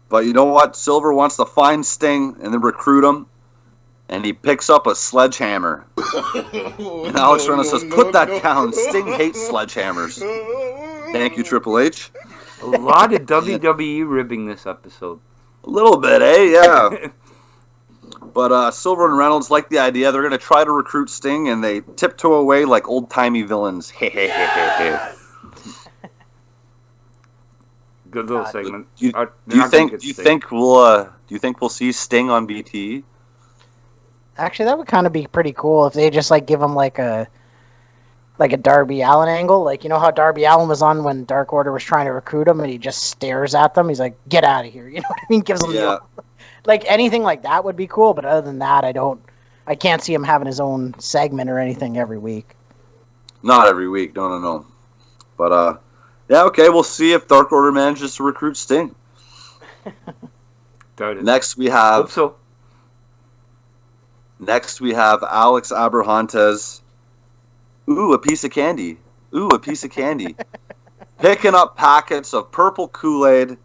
But you know what? Silver wants to find Sting and then recruit him. And he picks up a sledgehammer. And Alex Reynolds says, put that down. Sting hates sledgehammers. Thank you, Triple H. A lot of WWE ribbing this episode. A little bit, eh? Yeah. But Silver and Reynolds like the idea. They're going to try to recruit Sting, and they tiptoe away like old-timey villains. Hey, hey, hey, hey, hey. Good little segment. Do you think we'll see Sting on BTE? Actually, that would kind of be pretty cool if they just like give him like a Darby Allin angle. Like, you know how Darby Allin was on when Dark Order was trying to recruit him, and he just stares at them. He's like, "Get out of here!" You know what I mean? Gives them like anything like that would be cool. But other than that, I can't see him having his own segment or anything every week. Not every week, no. But yeah, okay, we'll see if Dark Order manages to recruit Sting. Next we have. Hope so. Next, we have Alex Abrahantes. Ooh, a piece of candy. Ooh, a piece of candy. Picking up packets of purple Kool-Aid,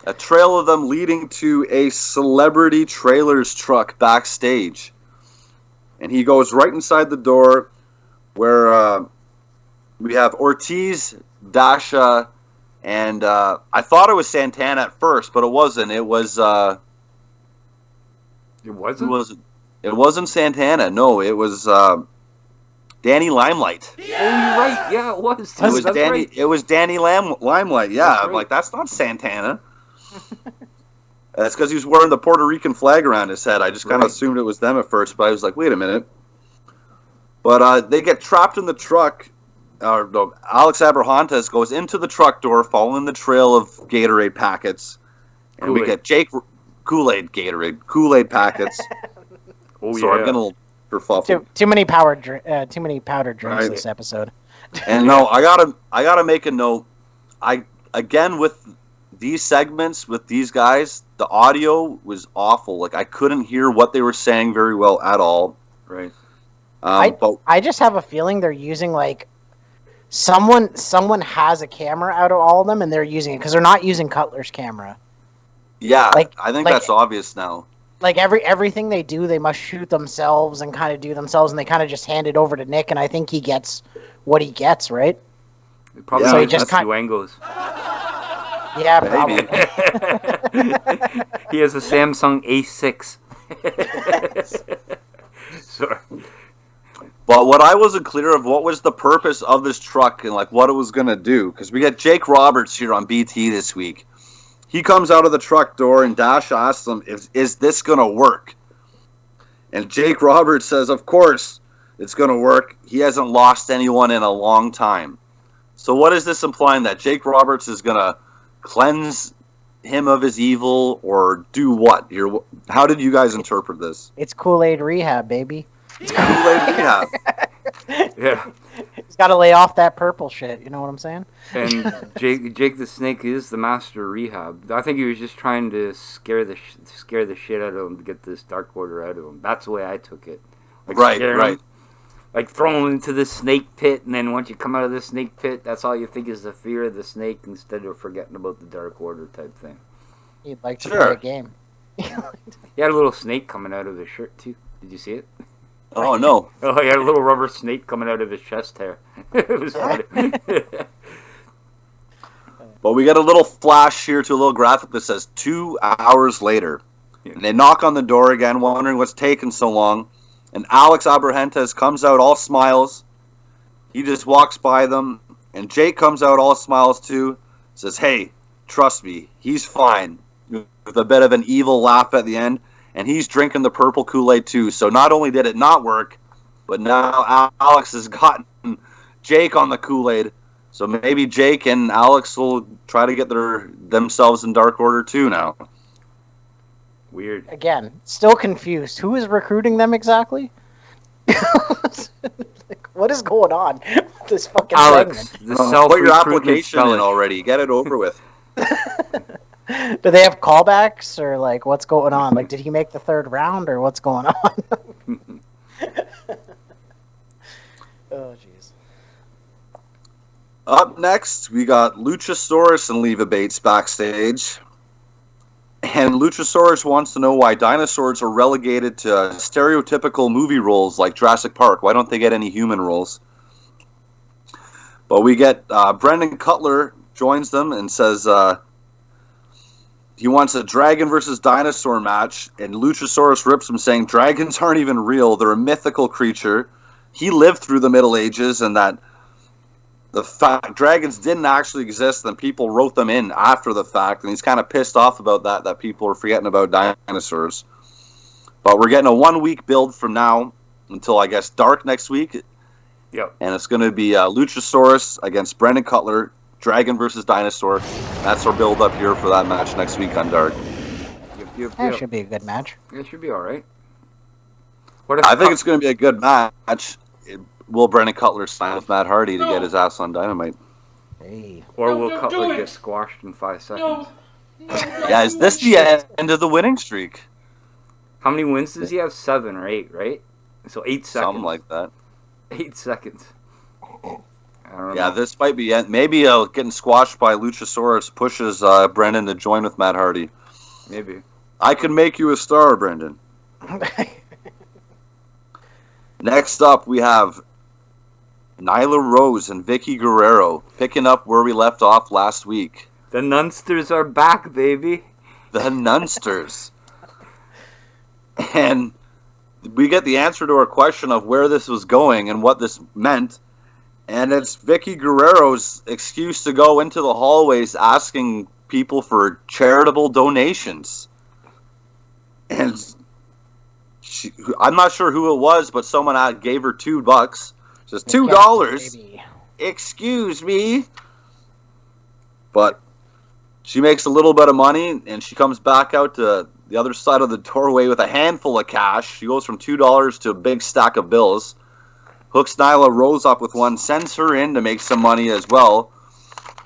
a trail of them leading to a celebrity trailers truck backstage. And he goes right inside the door where we have Ortiz, Dasha, and I thought it was Santana at first, but it wasn't. It was... It who wasn't? was it? It wasn't Santana. No, it was Danny Limelight. Oh, you're right. Yeah, it was. It was That's Danny. right. It was Danny Limelight. Yeah, That's I'm right. like, that's not Santana. That's because he was wearing the Puerto Rican flag around his head. I just kind of Right. assumed it was them at first, but I was like, wait a minute. But they get trapped in the truck. No, Alex Abrahantes goes into the truck door, following the trail of Gatorade packets, and we Kool-Aid. get Jake Kool-Aid packets. Oh, So yeah. I'm getting a little kerfuffled. Too many powdered drinks Right. this episode. And no, I gotta make a note. Again with these segments with these guys, the audio was awful. Like I couldn't hear what they were saying very well at all. Right. But I just have a feeling they're using like someone has a camera out of all of them and they're using it because they're not using Cutler's camera. yeah, like- I think like- that's obvious now. Like everything they do, they must shoot themselves and kind of do themselves, and they kind of just hand it over to Nick, and I think he gets what he gets, right? It probably Yeah. So he was just just kind- Duangos. Yeah, Maybe. probably. He has a Samsung A6. Sorry. But what I wasn't clear of, what was the purpose of this truck and like what it was gonna do? Because we got Jake Roberts here on BT this week. He comes out of the truck door and Dash asks him, is this gonna work? And Jake Roberts says, of course it's gonna work. He hasn't lost anyone in a long time. So what is this implying, that Jake Roberts is gonna cleanse him of his evil or do what here? How did you guys interpret this? It's Kool-Aid rehab, baby. Kool-Aid rehab. Yeah. He's got to lay off that purple shit. You know what I'm saying? And Jake the Snake is the master of rehab. I think he was just trying to scare the shit out of him to get this Dark Order out of him. That's the way I took it. Like Right, scare him, right. Like throw him into the snake pit, and then once you come out of the snake pit, that's all you think is the fear of the snake instead of forgetting about the Dark Order type thing. He'd like to Sure. play a game. He had a little snake coming out of his shirt too. Did you see it? Oh no. Oh, he had a little rubber snake coming out of his chest hair. It was funny. But we get a little flash here to a little graphic that says 2 hours later. Yeah. And they knock on the door again, wondering what's taking so long. And Alex Abrahantes comes out all smiles. He just walks by them. And Jake comes out all smiles too. Says, hey, trust me, he's fine. With a bit of an evil laugh at the end. And he's drinking the purple Kool-Aid too. So not only did it not work, but now Alex has gotten Jake on the Kool-Aid. So maybe Jake and Alex will try to get themselves in Dark Order too now. Weird. Again, still confused. Who is recruiting them exactly? Like, what is going on with this fucking Alex, segment? the Put your self-recruitment application in spelling. already. Get it over with. Do they have callbacks or like what's going on? Like, did he make the third round or what's going on? Oh, jeez. Up next, we got Luchasaurus and Leva Bates backstage. And Luchasaurus wants to know why dinosaurs are relegated to stereotypical movie roles like Jurassic Park. Why don't they get any human roles? But we get Brendan Cutler joins them and says he wants a dragon versus dinosaur match. And Luchasaurus rips him, saying dragons aren't even real. They're a mythical creature. He lived through the Middle Ages, and that the fact dragons didn't actually exist, and people wrote them in after the fact, and he's kind of pissed off about that people are forgetting about dinosaurs. But we're getting a 1 week build from now until, I guess, Dark next week. Yep. And it's going to be Luchasaurus against Brendan Cutler, dragon versus dinosaur. That's our build up here for that match next week on Dark. That should be a good match. It should be all right. What if I think it's going to be a good match. Will Brendan Cutler sign with Matt Hardy to get his ass on Dynamite? Hey. or No, will don't Cutler do it. get squashed in 5 seconds? No. Yeah, is this the end of the winning streak? How many wins does he have? 7 or 8, right? So 8 seconds. Something like that. 8 seconds. I don't Yeah, know. this might be maybe getting squashed by Luchasaurus pushes Brendan to join with Matt Hardy. Maybe. I can make you a star, Brendan. Next up, we have Nyla Rose and Vicky Guerrero picking up where we left off last week. The Nunsters are back, baby. The Nunsters. And we get the answer to our question of where this was going and what this meant. And it's Vicky Guerrero's excuse to go into the hallways asking people for charitable donations. And I'm not sure who it was, but someone gave her $2. Says $2. Excuse me. But she makes a little bit of money, and she comes back out to the other side of the doorway with a handful of cash. She goes from $2 to a big stack of bills. Hooks Nyla Rose up with one, sends her in to make some money as well.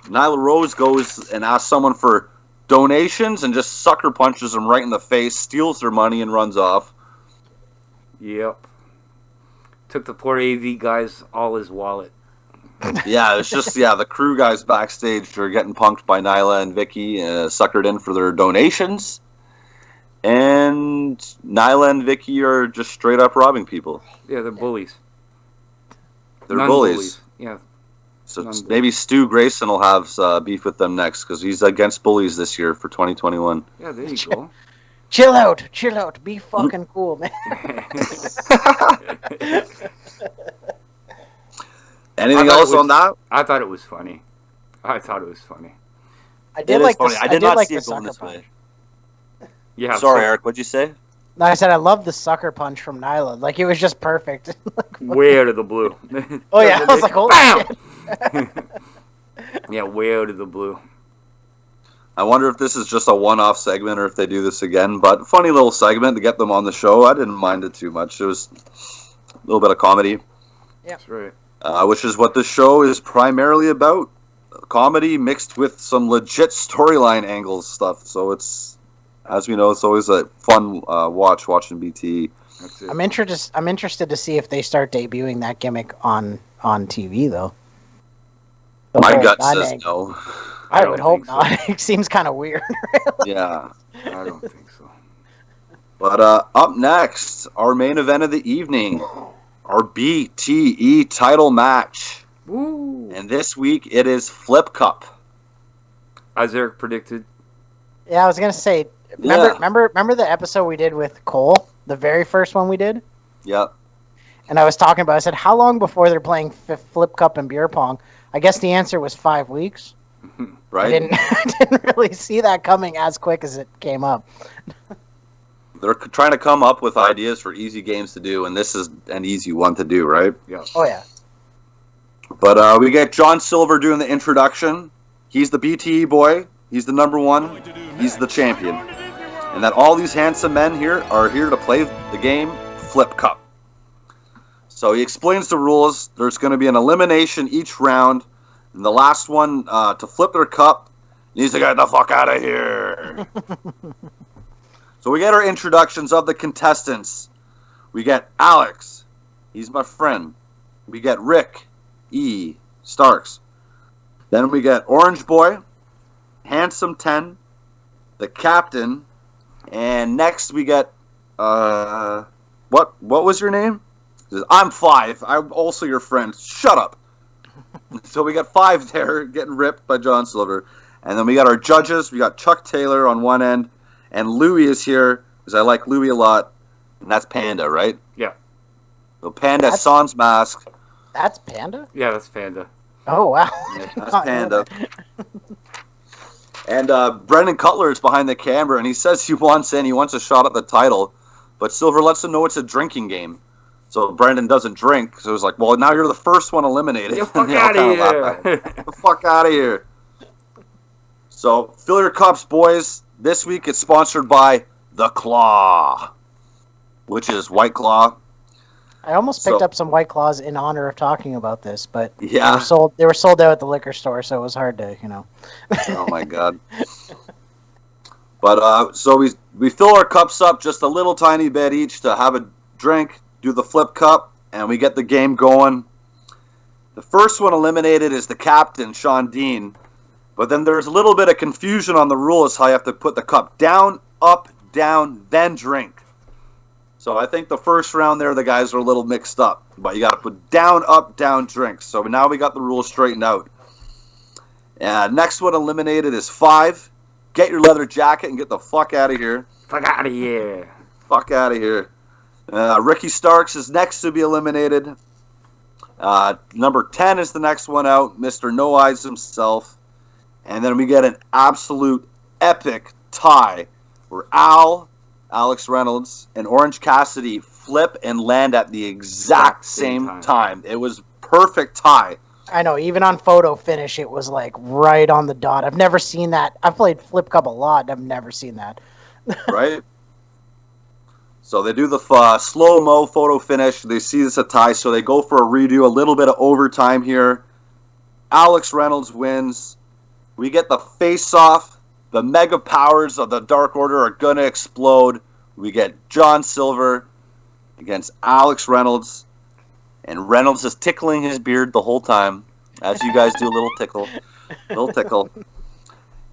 Nyla Rose goes and asks someone for donations and just sucker punches them right in the face, steals their money, and runs off. Yep. Took the poor AV guys all his wallet. Yeah, it's just, the crew guys backstage are getting punked by Nyla and Vicky, suckered in for their donations. And Nyla and Vicky are just straight up robbing people. Yeah, they're bullies. They're bullies. Yeah. So maybe Stu Grayson will have beef with them next because he's against bullies this year for 2021. Yeah, there you go. Chill out. Be fucking cool, man. Anything else on that? I thought it was funny. I did like funny. this. I did not like see the it going sucker this punch. way. Yeah. Sorry, Eric. What'd you say? No, I said I love the sucker punch from Nyla. Like, it was just perfect. Way out of the blue. Oh, yeah. I was like, holy shit. Yeah, way out of the blue. I wonder if this is just a one-off segment or if they do this again. But funny little segment to get them on the show. I didn't mind it too much. It was a little bit of comedy. That's right. Which is what this show is primarily about. Comedy mixed with some legit storyline angles stuff. So it's, as we know, it's always a fun watching BTE. That's it. I'm interested to see if they start debuting that gimmick on TV, though. The My whole gut dynamic. says no. I would hope think so. not. It seems kind of weird. Yeah. I don't think so. But up next, our main event of the evening, our BTE title match. Woo. And this week it is Flip Cup. As Eric predicted. Yeah, I was gonna say. Remember the episode we did with Cole, the very first one we did, Yep. and I was talking about. I said, how long before they're playing Flip Cup and beer pong? I guess the answer was 5 weeks. Right? I didn't really see that coming as quick as it came up. They're trying to come up with ideas for easy games to do, and this is an easy one to do, right? Yeah. Oh yeah. But we get John Silver doing the introduction. He's the BTE boy. He's the number one. He's the champion. And that all these handsome men here are here to play the game Flip Cup. So he explains the rules. There's going to be an elimination each round. And the last one to flip their cup needs to get the fuck out of here. So we get our introductions of the contestants. We get Alex. He's my friend. We get Rick E. Starks. Then we get Orange Boy, Handsome 10, the Captain, and next we get what was your name? He says, I'm 5. I'm also your friend. Shut up. So we got 5 there getting ripped by John Silver. And then we got our judges. We got Chuck Taylor on one end. And Louie is here, because I like Louie a lot. And that's Panda, right? Yeah. So Panda, Sans mask. That's Panda? Yeah, that's Panda. Oh, wow. Yeah, that's Panda. And Brendan Cutler is behind the camera, and he says he wants a shot at the title. But Silver lets him know it's a drinking game. So Brendan doesn't drink. So he's like, well, now you're the first one eliminated. Get the fuck out of here. Get the fuck out of here. So fill your cups, boys. This week it's sponsored by The Claw, which is White Claw. I almost picked up some White Claws in honor of talking about this, but Yeah. they were sold out at the liquor store, so it was hard to, Oh my god. But so we fill our cups up just a little tiny bit each to have a drink, do the flip cup, and we get the game going. The first one eliminated is the captain, Sean Dean. But then there's a little bit of confusion on the rules how you have to put the cup down, up, down, then drink. So I think the first round there, the guys are a little mixed up. But you got to put down, up, down, drink. So now we got the rules straightened out. Next one eliminated is 5. Get your leather jacket and get the fuck out of here. Fuck out of here. Fuck out of here. Ricky Starks is next to be eliminated. Number 10 is the next one out. Mr. No Eyes himself. And then we get an absolute epic tie where Alex Reynolds, and Orange Cassidy flip and land at the exact same time. It was perfect tie. I know, even on photo finish, it was like right on the dot. I've never seen that. I've played Flip Cup a lot, and I've never seen that. Right? So they do the slow-mo photo finish. They see this a tie, so they go for a redo, a little bit of overtime here. Alex Reynolds wins. We get the face-off. The mega powers of the Dark Order are going to explode. We get John Silver against Alex Reynolds. And Reynolds is tickling his beard the whole time. As you guys do, a little tickle. Little tickle.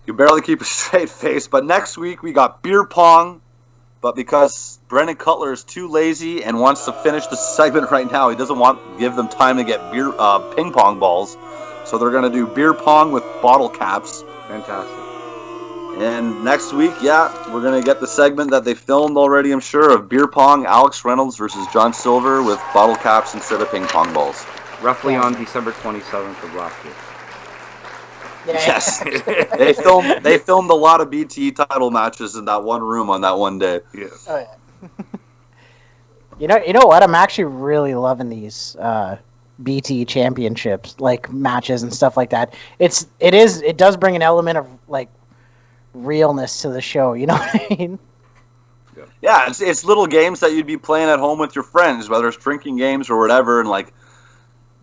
You barely keep a straight face. But next week, we got beer pong. But because Brendan Cutler is too lazy and wants to finish the segment right now, he doesn't want to give them time to get ping pong balls. So they're going to do beer pong with bottle caps. Fantastic. And next week, we're going to get the segment that they filmed already, I'm sure, of beer pong, Alex Reynolds versus John Silver with bottle caps instead of ping pong balls. Roughly on December 27th of last year. Yes. They filmed a lot of BTE title matches in that one room on that one day. Yeah. Oh, yeah. You know what? I'm actually really loving these BTE championships, like matches and stuff like that. It does bring an element of like realness to the show, you know what I mean? Yeah, it's little games that you'd be playing at home with your friends, whether it's drinking games or whatever, and like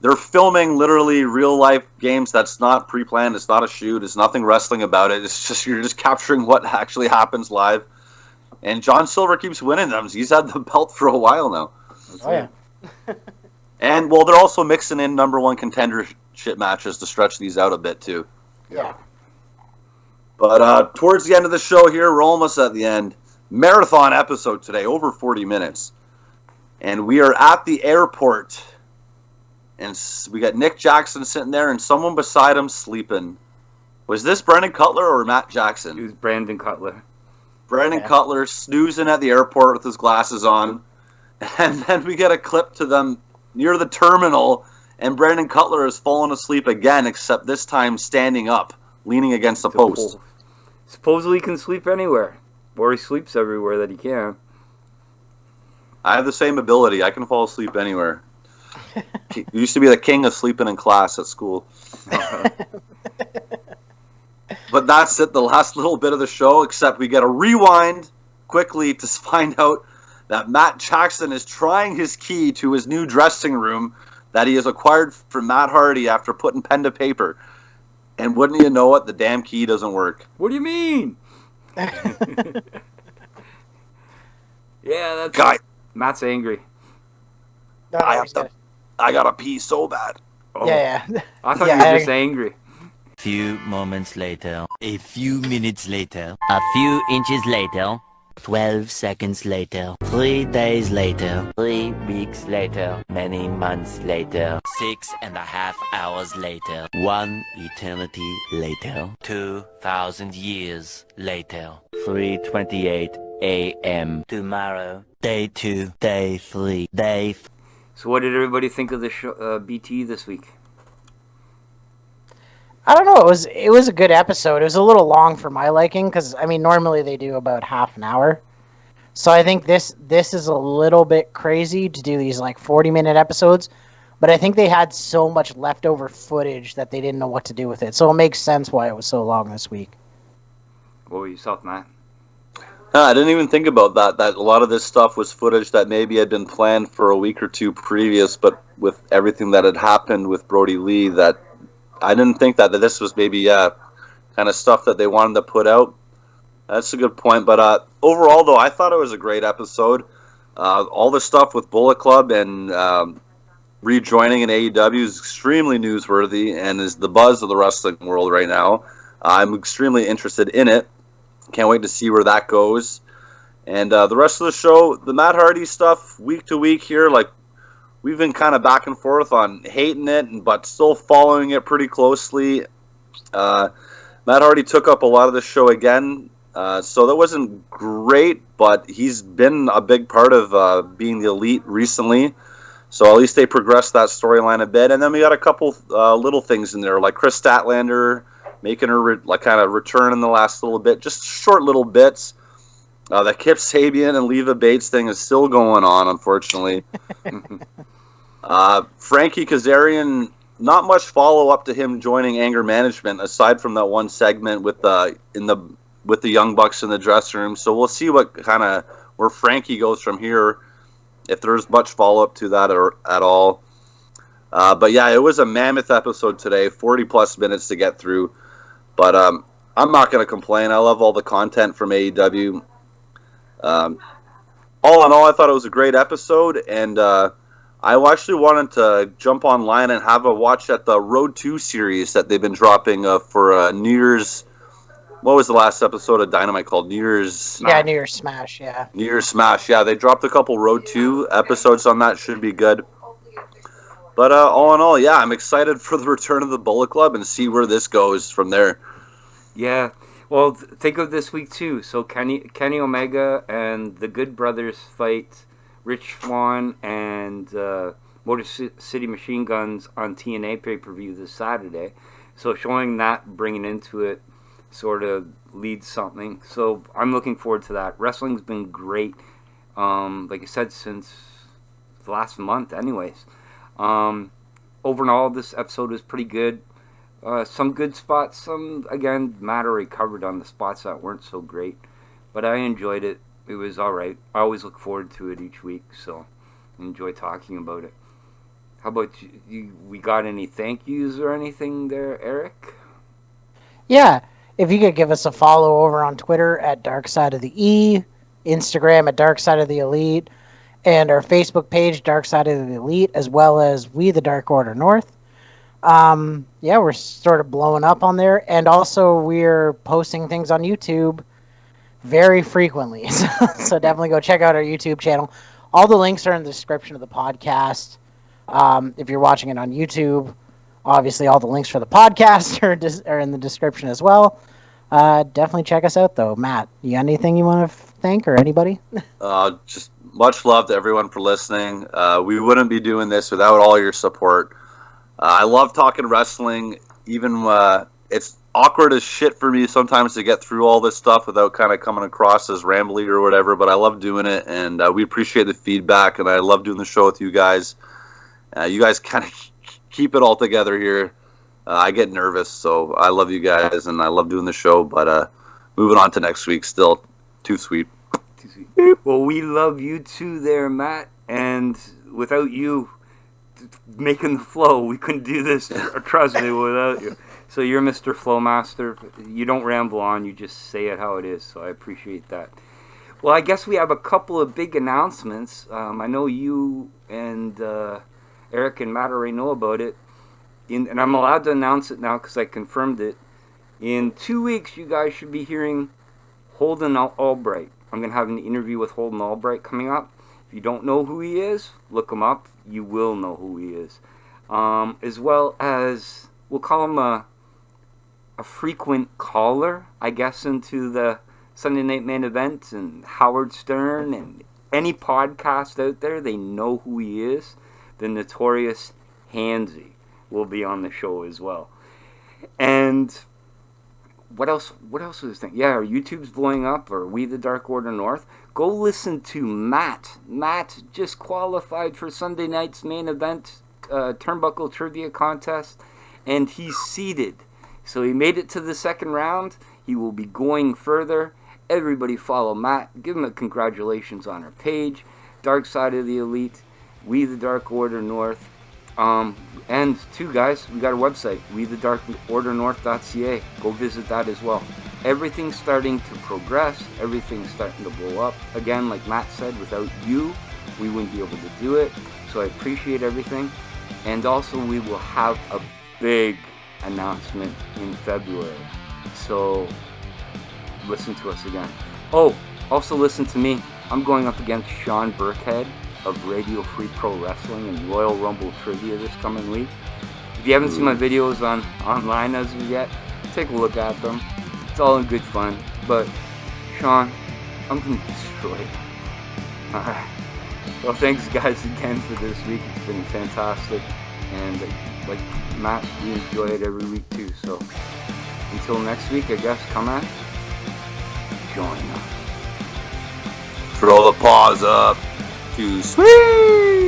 they're filming literally real life games that's not pre-planned, it's not a shoot, it's nothing wrestling about it, it's just you're just capturing what actually happens live. And John Silver keeps winning them. He's had the belt for a while now. Yeah. And well, they're also mixing in number one contendership matches to stretch these out a bit too. Yeah. But towards the end of the show here, we're almost at the end. Marathon episode today, over 40 minutes. And we are at the airport. And we got Nick Jackson sitting there and someone beside him sleeping. Was this Brendan Cutler or Matt Jackson? It was Brandon Cutler. Brandon Cutler snoozing at the airport with his glasses on. And then we get a clip to them near the terminal. And Brandon Cutler has fallen asleep again, except this time standing up, leaning against the post. Supposedly he can sleep anywhere. Or he sleeps everywhere that he can. I have the same ability. I can fall asleep anywhere. Used to be the king of sleeping in class at school. But that's it, the last little bit of the show, except we get a rewind quickly to find out that Matt Jackson is trying his key to his new dressing room that he has acquired from Matt Hardy after putting pen to paper. And wouldn't you know it, the damn key doesn't work. What do you mean? Yeah, that's Guy. it. Matt's angry. No, I gotta pee so bad. Oh. Yeah. I thought you were just angry. Few moments later, a few minutes later, a few inches later, 12 seconds later, 3 days later, 3 weeks later, many months later, 6.5 hours later, 1 eternity later, 2,000 years later, 3:28 a.m. tomorrow, day 2, day 3, day. So what did everybody think of the show, BT this week? I don't know. It was a good episode. It was a little long for my liking because I mean normally they do about half an hour, so I think this is a little bit crazy to do these like 40-minute episodes. But I think they had so much leftover footage that they didn't know what to do with it. So it makes sense why it was so long this week. What were yourself, Matt? I didn't even think about that a lot of this stuff was footage that maybe had been planned for a week or two previous, but with everything that had happened with Brody Lee, that I didn't think that this was maybe kind of stuff that they wanted to put out. That's a good point. But overall, though, I thought it was a great episode. All the stuff with Bullet Club and rejoining in AEW is extremely newsworthy and is the buzz of the wrestling world right now. I'm extremely interested in it. Can't wait to see where that goes. And the rest of the show, the Matt Hardy stuff, week to week here, like we've been kind of back and forth on hating it, but still following it pretty closely. Matt Hardy took up a lot of the show again, so that wasn't great, but he's been a big part of being the Elite recently. So at least they progressed that storyline a bit. And then we got a couple little things in there, like Chris Statlander making her kind of return in the last little bit, just short little bits. The Kip Sabian and Leva Bates thing is still going on, unfortunately. Frankie Kazarian, not much follow-up to him joining Anger Management, aside from that one segment with the Young Bucks in the dressing room. So we'll see where Frankie goes from here, if there's much follow-up to that or at all. But yeah, it was a mammoth episode today, 40-plus minutes to get through. But I'm not going to complain. I love all the content from AEW. All in all, I thought it was a great episode, and I actually wanted to jump online and have a watch at the Road 2 series that they've been dropping for New Year's. What was the last episode of Dynamite called? New Year's Smash. Yeah, New Year's Smash, yeah. New Year's Smash, yeah. They dropped a couple Road 2 episodes on that. Should be good. But all in all, yeah, I'm excited for the return of the Bullet Club and see where this goes from there. Yeah. Well, think of this week, too. So Kenny Omega and the Good Brothers fight Rich Swann and Motor City Machine Guns on TNA pay-per-view this Saturday. So showing that, bringing into it, sort of leads something. So I'm looking forward to that. Wrestling's been great, like I said, since the last month anyways. Overall, this episode was pretty good. Some good spots, some, again, Matt already covered on the spots that weren't so great. But I enjoyed it. It was alright. I always look forward to it each week, so I enjoy talking about it. How about you? We got any thank yous or anything there, Eric? Yeah, if you could give us a follow over on Twitter at Dark Side of the E, Instagram at Dark Side of the Elite, and our Facebook page, Dark Side of the Elite, as well as We the Dark Order North. Yeah, we're sort of blowing up on there, and also we're posting things on YouTube very frequently. So definitely go check out our YouTube channel. All the links are in the description of the podcast. If you're watching it on YouTube, obviously all the links for the podcast are in the description as well. Definitely check us out, though. Matt, you got anything you want to thank or anybody? Just much love to everyone for listening. We wouldn't be doing this without all your support. I love talking wrestling, even it's awkward as shit for me sometimes to get through all this stuff without kind of coming across as rambly or whatever, but I love doing it, and we appreciate the feedback, and I love doing the show with you guys. You guys kind of keep it all together here. I get nervous, so I love you guys, and I love doing the show, but moving on to next week, still too sweet. Well, we love you too there, Matt, and without you making the flow, we couldn't do this, trust me, without you. So you're Mr. Flowmaster. You don't ramble on, you just say it how it is, so I appreciate that. Well, I guess we have a couple of big announcements. I know you and Eric and Matt already know about it, and I'm allowed to announce it now because I confirmed it. In 2 weeks, you guys should be hearing Holden Albright. I'm going to have an interview with Holden Albright coming up. If you don't know who he is, look him up. You will know who he is. As well as, we'll call him a frequent caller, I guess, into the Sunday Night Main Event and Howard Stern and any podcast out there, they know who he is. The notorious Hansy will be on the show as well. And what else was this thing? Yeah, our YouTube's blowing up, or We the Dark Order North. Go listen to Matt. Matt just qualified for Sunday night's Main Event Turnbuckle Trivia Contest, and he's seeded. So he made it to the second round. He will be going further. Everybody follow Matt. Give him a congratulations on our page. Dark Side of the Elite. We the Dark Order North. And two guys, we got a website, WeTheDarkOrderNorth.ca. Go visit that as well. everything's starting to progress. Everything's starting to blow up. Again, like Matt said, without you, we wouldn't be able to do it. So I appreciate everything. And also, we will have a big announcement in February. So listen to us again. Oh, also listen to me. I'm going up against Sean Burkhead of Radio Free Pro Wrestling in Royal Rumble Trivia this coming week. If you haven't seen my videos online as of yet, take a look at them. It's all in good fun. But Sean, I'm going to destroy you. Alright. Well, thanks guys again for this week. It's been fantastic. And like Matt, we enjoy it every week too. So until next week, I guess, come at. Join us. Throw the paws up. Too sweet.